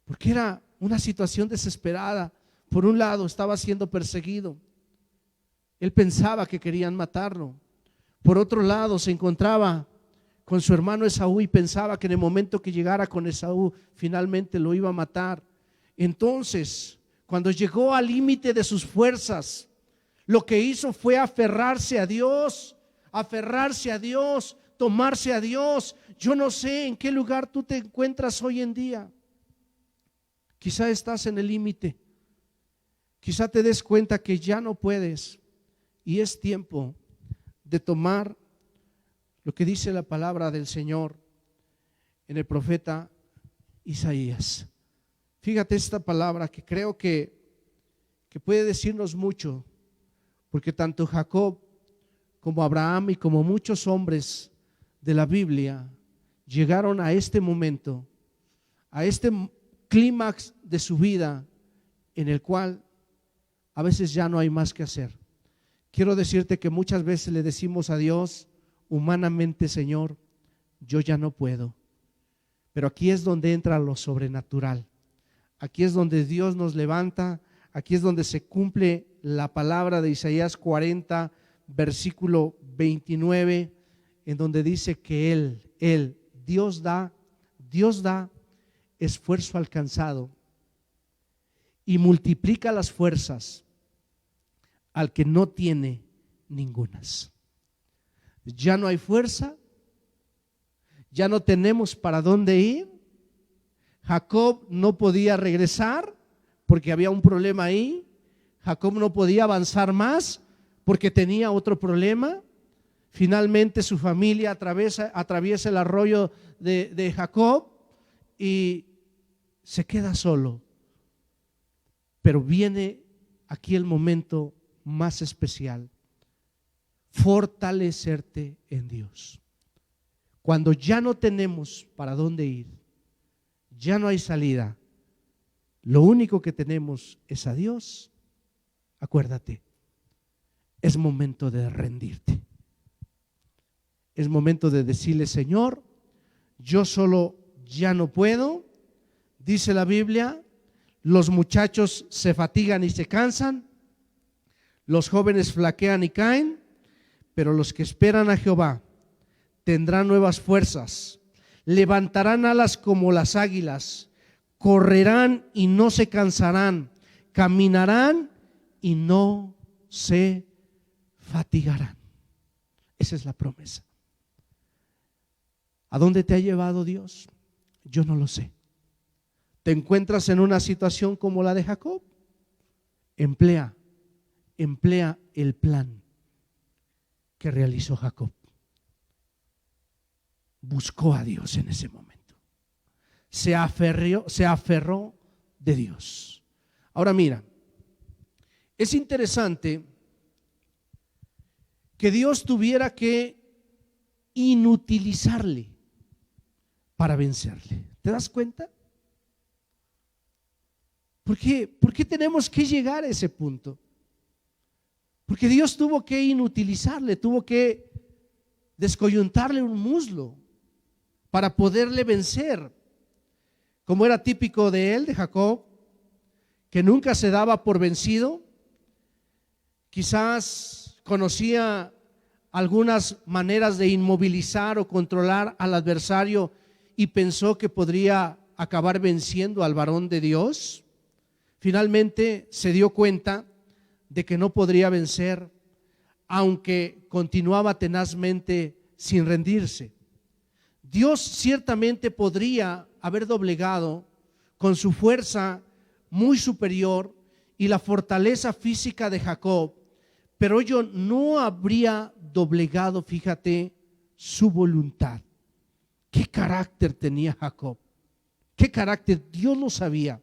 porque era una situación desesperada. Por un lado estaba siendo perseguido. Él pensaba que querían matarlo. Por otro lado se encontraba con su hermano Esaú y pensaba que en el momento que llegara con Esaú finalmente lo iba a matar. Entonces, cuando llegó al límite de sus fuerzas, lo que hizo fue aferrarse a Dios, tomarse a Dios. Yo no sé en qué lugar tú te encuentras hoy en día. Quizá estás en el límite, quizá te des cuenta que ya no puedes y es tiempo de tomar lo que dice la palabra del Señor en el profeta Isaías. Fíjate esta palabra que creo que puede decirnos mucho, porque tanto Jacob como Abraham y como muchos hombres de la Biblia llegaron a este momento, a este clímax de su vida en el cual a veces ya no hay más que hacer. Quiero decirte que muchas veces le decimos a Dios humanamente: Señor, yo ya no puedo. Pero aquí es donde entra lo sobrenatural. Aquí es donde Dios nos levanta. Aquí es donde se cumple la palabra de Isaías 40, versículo 29, en donde dice que Dios da esfuerzo alcanzado y multiplica las fuerzas al que no tiene ningunas. Ya no hay fuerza, ya no tenemos para dónde ir. Jacob no podía regresar porque había un problema ahí. Jacob no podía avanzar más porque tenía otro problema. Finalmente su familia atraviesa el arroyo de Jacob y se queda solo. Pero viene aquí el momento más especial: fortalecerte en Dios. Cuando ya no tenemos para dónde ir, ya no hay salida, lo único que tenemos es a Dios. Acuérdate, es momento de rendirte. Es momento de decirle: Señor, yo solo ya no puedo. Dice la Biblia, los muchachos se fatigan y se cansan, los jóvenes flaquean y caen, pero los que esperan a Jehová tendrán nuevas fuerzas, levantarán alas como las águilas, correrán y no se cansarán, caminarán y no se fatigarán. Esa es la promesa. ¿A dónde te ha llevado Dios? Yo no lo sé. ¿Te encuentras en una situación como la de Jacob? Emplea el plan que realizó Jacob. Buscó a Dios en ese momento. Se aferró de Dios. Ahora mira, es interesante que Dios tuviera que inutilizarle para vencerle. ¿Te das cuenta? ¿Por qué tenemos que llegar a ese punto? Porque Dios tuvo que inutilizarle, tuvo que descoyuntarle un muslo para poderle vencer. Como era típico de él, de Jacob, que nunca se daba por vencido. Quizás conocía algunas maneras de inmovilizar o controlar al adversario y pensó que podría acabar venciendo al varón de Dios. Finalmente se dio cuenta de que no podría vencer, aunque continuaba tenazmente sin rendirse. Dios ciertamente podría haber doblegado con su fuerza muy superior y la fortaleza física de Jacob, pero ello no habría doblegado, fíjate, su voluntad. ¿Qué carácter tenía Jacob? ¿Qué carácter? Dios lo sabía.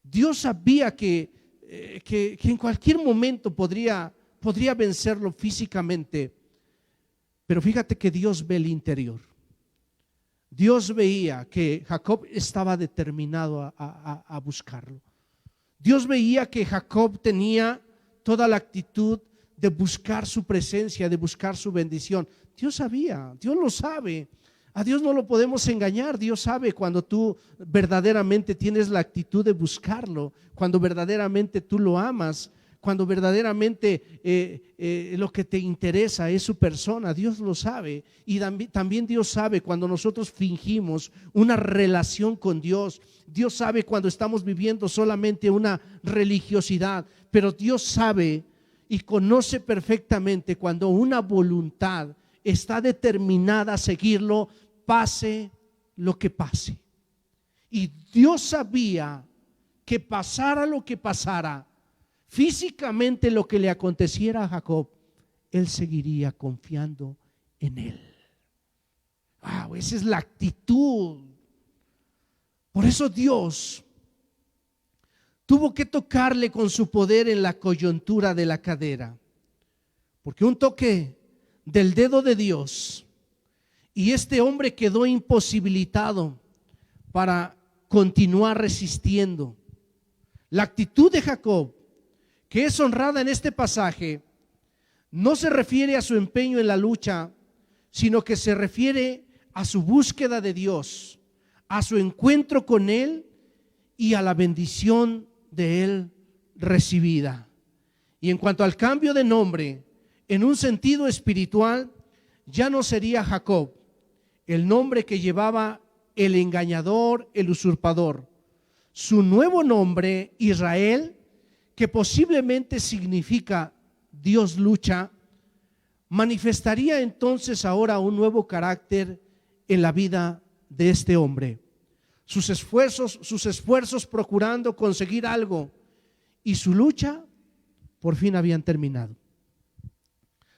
Dios sabía que en cualquier momento podría vencerlo físicamente, pero fíjate que Dios ve el interior. Dios veía que Jacob estaba determinado a buscarlo. Dios veía que Jacob tenía toda la actitud de buscar su presencia, de buscar su bendición. Dios sabía, Dios lo sabe. A Dios no lo podemos engañar. Dios sabe cuando tú verdaderamente tienes la actitud de buscarlo, cuando verdaderamente tú lo amas, cuando verdaderamente lo que te interesa es su persona. Dios lo sabe. Y también Dios sabe cuando nosotros fingimos una relación con Dios. Dios sabe cuando estamos viviendo solamente una religiosidad, pero Dios sabe y conoce perfectamente cuando una voluntad está determinada a seguirlo, pase lo que pase. Y Dios sabía que pasara lo que pasara, físicamente lo que le aconteciera a Jacob, él seguiría confiando en él. Wow, esa es la actitud. Por eso Dios tuvo que tocarle con su poder en la coyuntura de la cadera, porque un toque del dedo de Dios y este hombre quedó imposibilitado para continuar resistiendo. La actitud de Jacob, que es honrada en este pasaje, no se refiere a su empeño en la lucha, sino que se refiere a su búsqueda de Dios, a su encuentro con Él y a la bendición de Él recibida. Y en cuanto al cambio de nombre, en un sentido espiritual, ya no sería Jacob, el nombre que llevaba el engañador, el usurpador. Su nuevo nombre, Israel, que posiblemente significa Dios lucha, manifestaría entonces ahora un nuevo carácter en la vida de este hombre. Sus esfuerzos procurando conseguir algo y su lucha por fin habían terminado.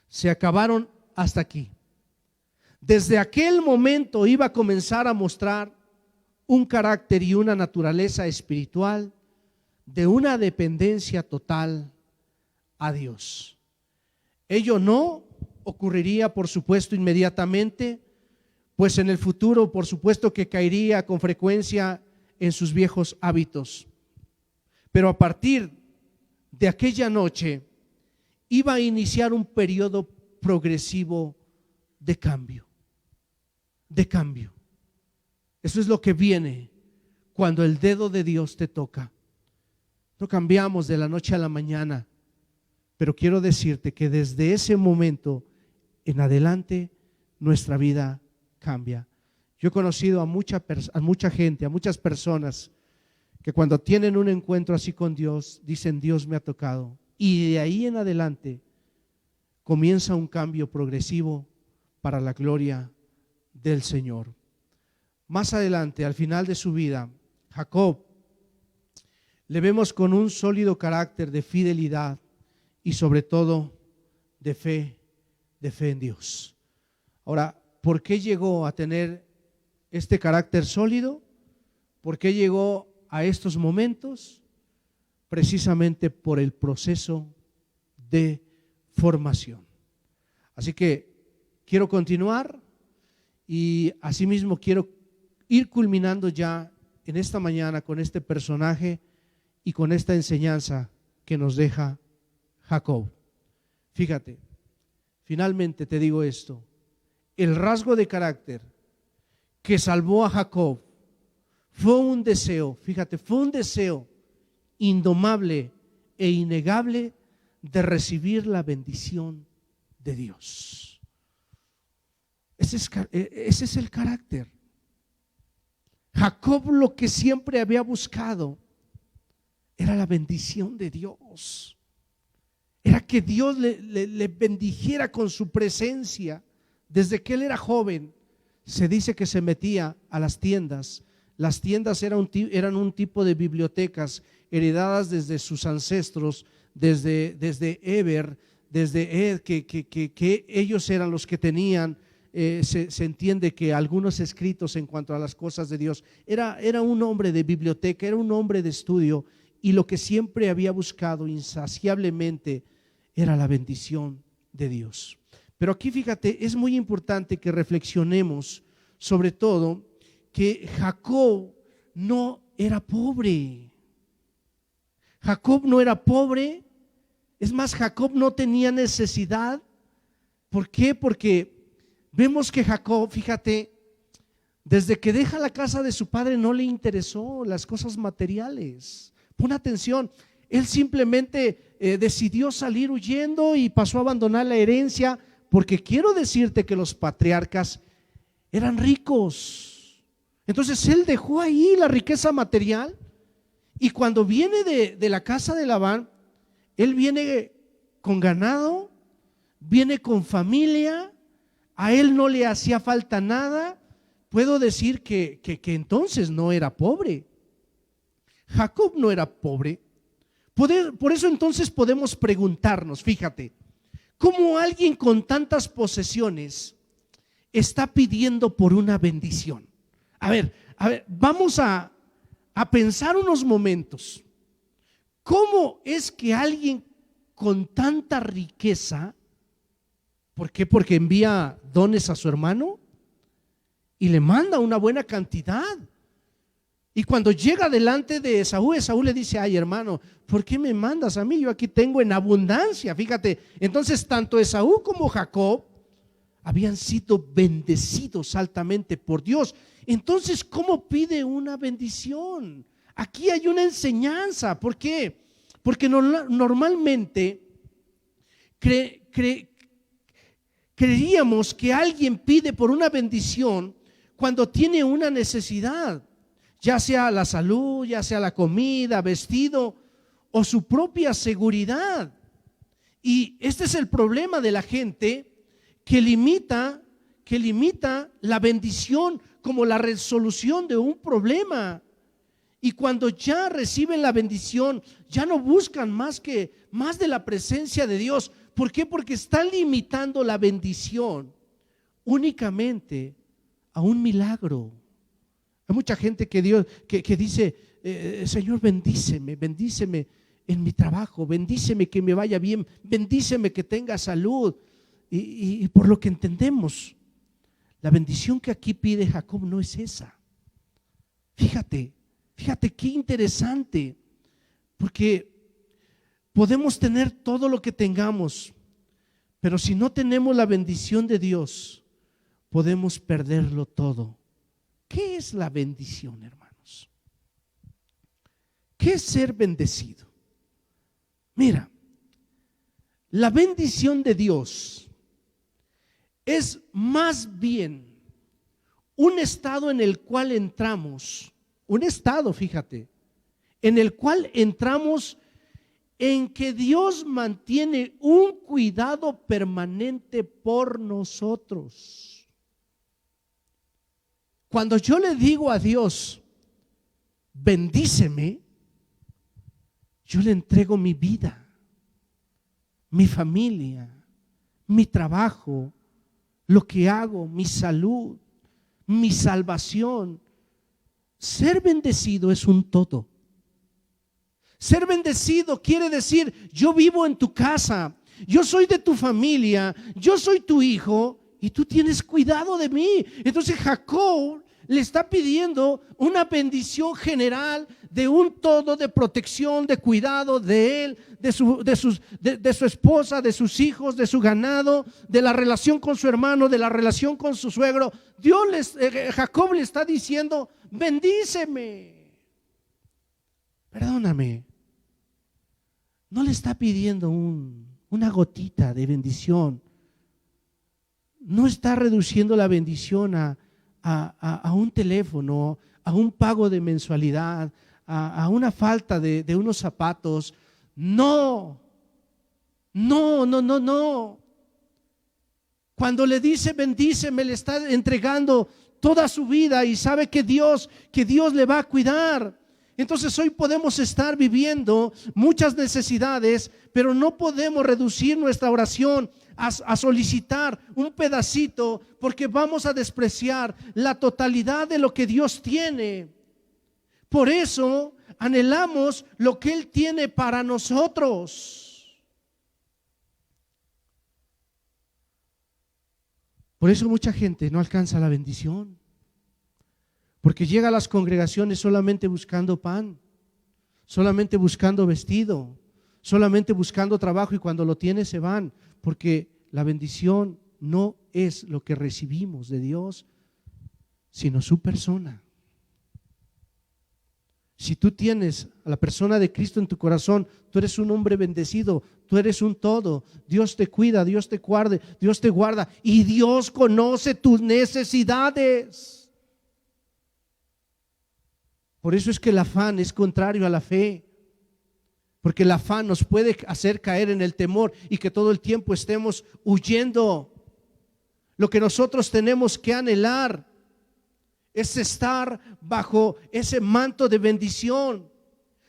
Se acabaron hasta aquí. Desde aquel momento iba a comenzar a mostrar un carácter y una naturaleza espiritual de una dependencia total a Dios. Ello no ocurriría, por supuesto, inmediatamente, pues en el futuro, por supuesto, que caería con frecuencia en sus viejos hábitos. Pero a partir de aquella noche iba a iniciar un periodo progresivo de cambio. Eso es lo que viene cuando el dedo de Dios te toca. No cambiamos de la noche a la mañana, pero quiero decirte que desde ese momento en adelante nuestra vida cambia. Yo he conocido a mucha gente, a muchas personas que cuando tienen un encuentro así con Dios, dicen: Dios me ha tocado. Y de ahí en adelante comienza un cambio progresivo para la gloria del Señor. Más adelante, al final de su vida, Jacob le vemos con un sólido carácter de fidelidad y sobre todo de fe en Dios. Ahora, ¿por qué llegó a tener este carácter sólido? ¿Por qué llegó a estos momentos? Precisamente por el proceso de formación. Así que quiero continuar y asimismo quiero ir culminando ya en esta mañana con este personaje y con esta enseñanza que nos deja Jacob. Fíjate, finalmente te digo esto: el rasgo de carácter que salvó a Jacob fue un deseo, fíjate, fue un deseo indomable e innegable de recibir la bendición de Dios. Ese es el carácter. Jacob lo que siempre había buscado era la bendición de Dios. Era que Dios le bendijera con su presencia. Desde que él era joven, se dice que se metía a las tiendas. Las tiendas eran un tipo de bibliotecas heredadas desde sus ancestros, desde Eber, desde Ed, que ellos eran los que tenían. Se entiende que algunos escritos en cuanto a las cosas de Dios. Era un hombre de biblioteca, era un hombre de estudio, y lo que siempre había buscado insaciablemente era la bendición de Dios. Pero aquí fíjate, es muy importante que reflexionemos sobre todo que Jacob no era pobre. Jacob no era pobre. Es más, Jacob no tenía necesidad. ¿Por qué? Porque vemos que Jacob, fíjate, desde que deja la casa de su padre no le interesó las cosas materiales. Pon atención, él simplemente decidió salir huyendo y pasó a abandonar la herencia, porque quiero decirte que los patriarcas eran ricos. Entonces él dejó ahí la riqueza material, y cuando viene de la casa de Labán, él viene con ganado, viene con familia, a él no le hacía falta nada. Puedo decir que entonces no era pobre. Jacob no era pobre. Por eso entonces podemos preguntarnos, fíjate, ¿cómo alguien con tantas posesiones está pidiendo por una bendición? A ver, vamos a pensar unos momentos. ¿Cómo es que alguien con tanta riqueza, ¿por qué? Porque envía dones a su hermano y le manda una buena cantidad. Y cuando llega delante de Esaú, Esaú le dice: ay, hermano, ¿por qué me mandas a mí? Yo aquí tengo en abundancia. Fíjate, entonces tanto Esaú como Jacob habían sido bendecidos altamente por Dios. Entonces, ¿cómo pide una bendición? Aquí hay una enseñanza. ¿Por qué? Porque normalmente creeríamos que alguien pide por una bendición cuando tiene una necesidad, ya sea la salud, ya sea la comida, vestido o su propia seguridad. Y este es el problema de la gente que limita la bendición como la resolución de un problema. Y cuando ya reciben la bendición, ya no buscan más de la presencia de Dios. ¿Por qué? Porque están limitando la bendición únicamente a un milagro. Hay mucha gente que dice: Señor, bendíceme en mi trabajo, bendíceme que me vaya bien, bendíceme que tenga salud. Y por lo que entendemos, la bendición que aquí pide Jacob no es esa. Fíjate qué interesante, porque podemos tener todo lo que tengamos, pero si no tenemos la bendición de Dios, podemos perderlo todo. ¿Qué es la bendición, hermanos? ¿Qué es ser bendecido? Mira, la bendición de Dios es más bien un estado en el cual entramos, fíjate, en el cual entramos en que Dios mantiene un cuidado permanente por nosotros. Cuando yo le digo a Dios: bendíceme, yo le entrego mi vida, mi familia, mi trabajo, lo que hago, mi salud, mi salvación. Ser bendecido es un todo. Ser bendecido quiere decir: yo vivo en tu casa, yo soy de tu familia, yo soy tu hijo y tú tienes cuidado de mí. Entonces Jacob le está pidiendo una bendición general de un todo, de protección, de cuidado de él, de su esposa, de sus hijos, de su ganado, de la relación con su hermano, de la relación con su suegro. Jacob le está diciendo: bendíceme, perdóname. No le está pidiendo una gotita de bendición. No está reduciendo la bendición a un teléfono, a un pago de mensualidad, a una falta de unos zapatos. No. Cuando le dice bendíceme, le está entregando toda su vida y sabe que Dios le va a cuidar. Entonces hoy podemos estar viviendo muchas necesidades, pero no podemos reducir nuestra oración a solicitar un pedacito, porque vamos a despreciar la totalidad de lo que Dios tiene. Por eso anhelamos lo que Él tiene para nosotros. Por eso mucha gente no alcanza la bendición, porque llega a las congregaciones solamente buscando pan, solamente buscando vestido, solamente buscando trabajo, y cuando lo tienen se van, porque la bendición no es lo que recibimos de Dios, sino su persona. Si tú tienes a la persona de Cristo en tu corazón, tú eres un hombre bendecido, tú eres un todo. Dios te cuida, Dios te guarda, Dios te guarda, y Dios conoce tus necesidades. Por eso es que el afán es contrario a la fe, porque el afán nos puede hacer caer en el temor y que todo el tiempo estemos huyendo. Lo que nosotros tenemos que anhelar es estar bajo ese manto de bendición.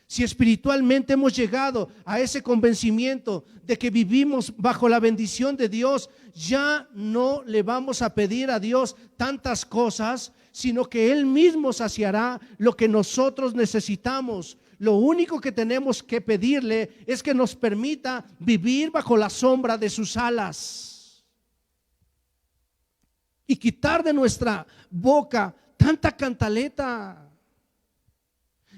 Si espiritualmente hemos llegado a ese convencimiento de que vivimos bajo la bendición de Dios, ya no le vamos a pedir a Dios tantas cosas, sino que Él mismo saciará lo que nosotros necesitamos. Lo único que tenemos que pedirle es que nos permita vivir bajo la sombra de sus alas y quitar de nuestra boca tanta cantaleta,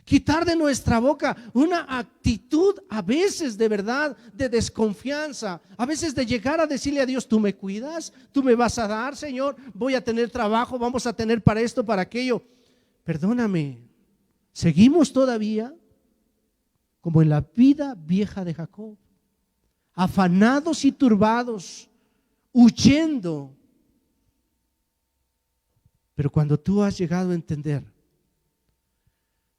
quitar de nuestra boca una actitud a veces de verdad de desconfianza, a veces de llegar a decirle a Dios: tú me cuidas, tú me vas a dar, Señor, voy a tener trabajo, vamos a tener para esto, para aquello. Perdóname, seguimos todavía como en la vida vieja de Jacob, afanados y turbados, huyendo. Pero cuando tú has llegado a entender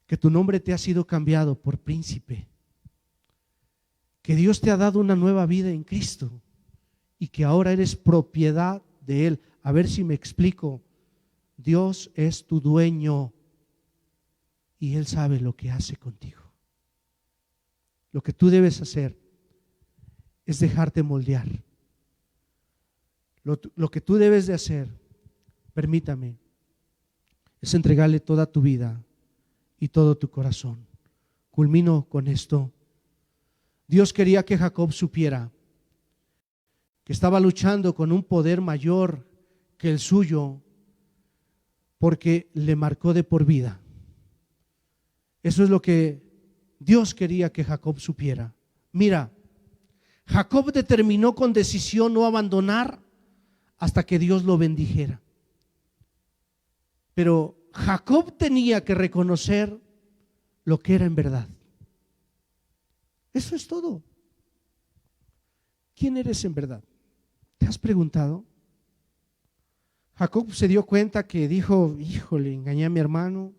que tu nombre te ha sido cambiado por príncipe, que Dios te ha dado una nueva vida en Cristo y que ahora eres propiedad de Él. A ver si me explico. Dios es tu dueño y Él sabe lo que hace contigo. Lo que tú debes hacer es dejarte moldear. Lo que tú debes de hacer, permítame, es entregarle toda tu vida y todo tu corazón. Culmino con esto. Dios quería que Jacob supiera que estaba luchando con un poder mayor que el suyo, porque le marcó de por vida. Eso es lo que Dios quería que Jacob supiera. Mira, Jacob determinó con decisión no abandonar hasta que Dios lo bendijera. Pero Jacob tenía que reconocer lo que era en verdad. Eso es todo. ¿Quién eres en verdad? ¿Te has preguntado? Jacob se dio cuenta que dijo: híjole, engañé a mi hermano,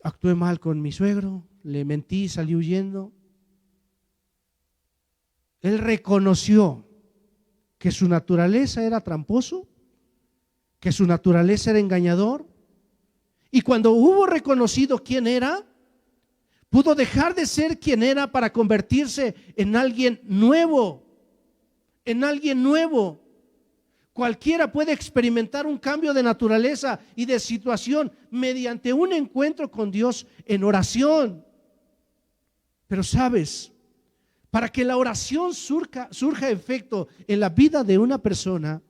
actué mal con mi suegro, le mentí, salí huyendo. Él reconoció que su naturaleza era tramposo, que su naturaleza era engañador, y cuando hubo reconocido quién era, pudo dejar de ser quien era para convertirse en alguien nuevo, en alguien nuevo. Cualquiera puede experimentar un cambio de naturaleza y de situación mediante un encuentro con Dios en oración. Pero sabes, para que la oración surja efecto en la vida de una persona,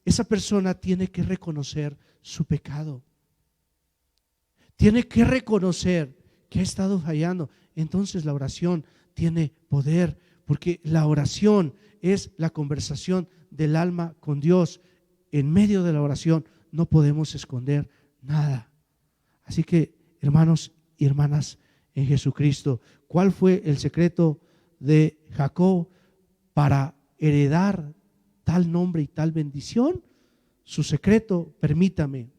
esa persona tiene que reconocer su pecado. Tiene que reconocer que ha estado fallando. Entonces la oración tiene poder, porque la oración es la conversación del alma con Dios. En medio de la oración no podemos esconder nada. Así que, hermanos y hermanas en Jesucristo, ¿cuál fue el secreto de Jacob para heredar tal nombre y tal bendición? Su secreto, permítame,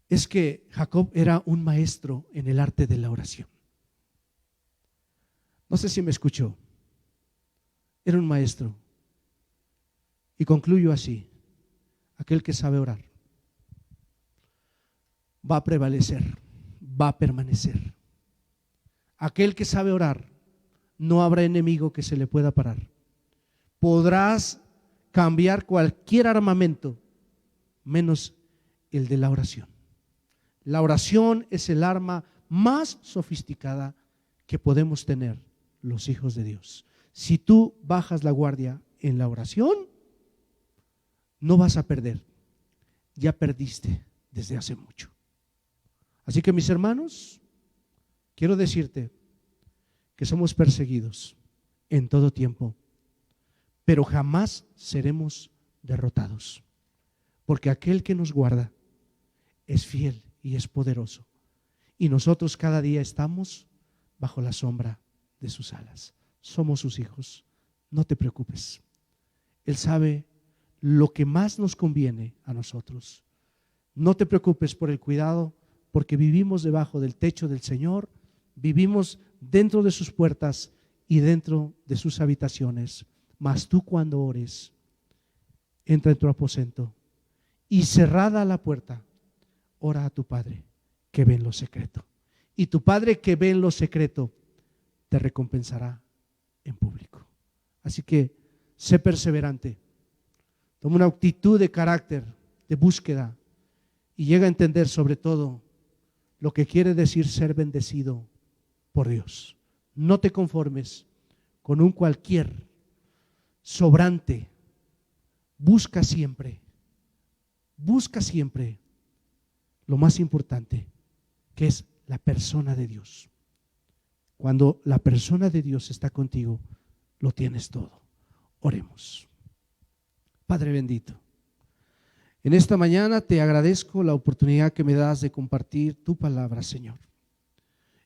es que Jacob era un maestro en el arte de la oración. No sé si me escuchó. Era un maestro. Y concluyo así: aquel que sabe orar va a prevalecer, va a permanecer. Aquel que sabe orar, no habrá enemigo que se le pueda parar. Podrás cambiar cualquier armamento, menos el de la oración. La oración es el arma más sofisticada que podemos tener los hijos de Dios. Si tú bajas la guardia en la oración, no vas a perder. Ya perdiste desde hace mucho. Así que, mis hermanos, quiero decirte que somos perseguidos en todo tiempo, pero jamás seremos derrotados, porque aquel que nos guarda es fiel y es poderoso, y nosotros cada día estamos bajo la sombra de sus alas. Somos sus hijos. No te preocupes. Él sabe lo que más nos conviene a nosotros. No te preocupes por el cuidado, porque vivimos debajo del techo del Señor, vivimos dentro de sus puertas y dentro de sus habitaciones. Mas tú, cuando ores, entra en tu aposento y cerrada la puerta, ora a tu Padre que ve en lo secreto. Y tu Padre que ve en lo secreto te recompensará en público. Así que sé perseverante, toma una actitud de carácter, de búsqueda, y llega a entender sobre todo lo que quiere decir ser bendecido por Dios. No te conformes con un cualquier sobrante. Busca siempre lo más importante, que es la persona de Dios. Cuando la persona de Dios está contigo, lo tienes todo. Oremos. Padre bendito, en esta mañana te agradezco la oportunidad que me das de compartir tu palabra, Señor.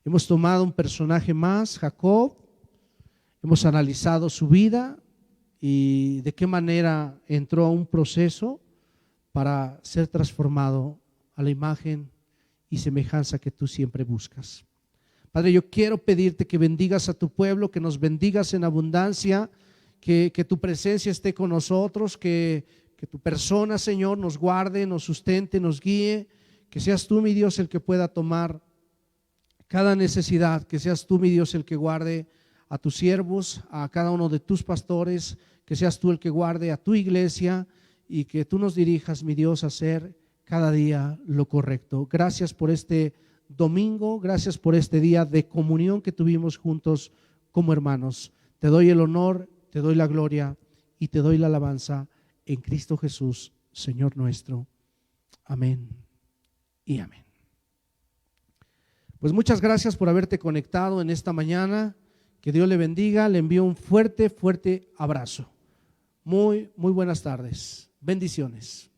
Hemos tomado un personaje más, Jacob, hemos analizado su vida y de qué manera entró a un proceso para ser transformado a la imagen y semejanza que tú siempre buscas. Padre, yo quiero pedirte que bendigas a tu pueblo, que nos bendigas en abundancia, que tu presencia esté con nosotros, que tu persona, Señor, nos guarde, nos sustente, nos guíe, que seas tú, mi Dios, el que pueda tomar cada necesidad, que seas tú, mi Dios, el que guarde a tus siervos, a cada uno de tus pastores, que seas tú el que guarde a tu iglesia y que tú nos dirijas, mi Dios, a hacer cada día lo correcto. Gracias por este domingo, gracias por este día de comunión que tuvimos juntos como hermanos. Te doy el honor, te doy la gloria y te doy la alabanza en Cristo Jesús, Señor nuestro. Amén y amén. Pues muchas gracias por haberte conectado en esta mañana. Que Dios le bendiga. Le envío un fuerte abrazo. Muy buenas tardes. Bendiciones.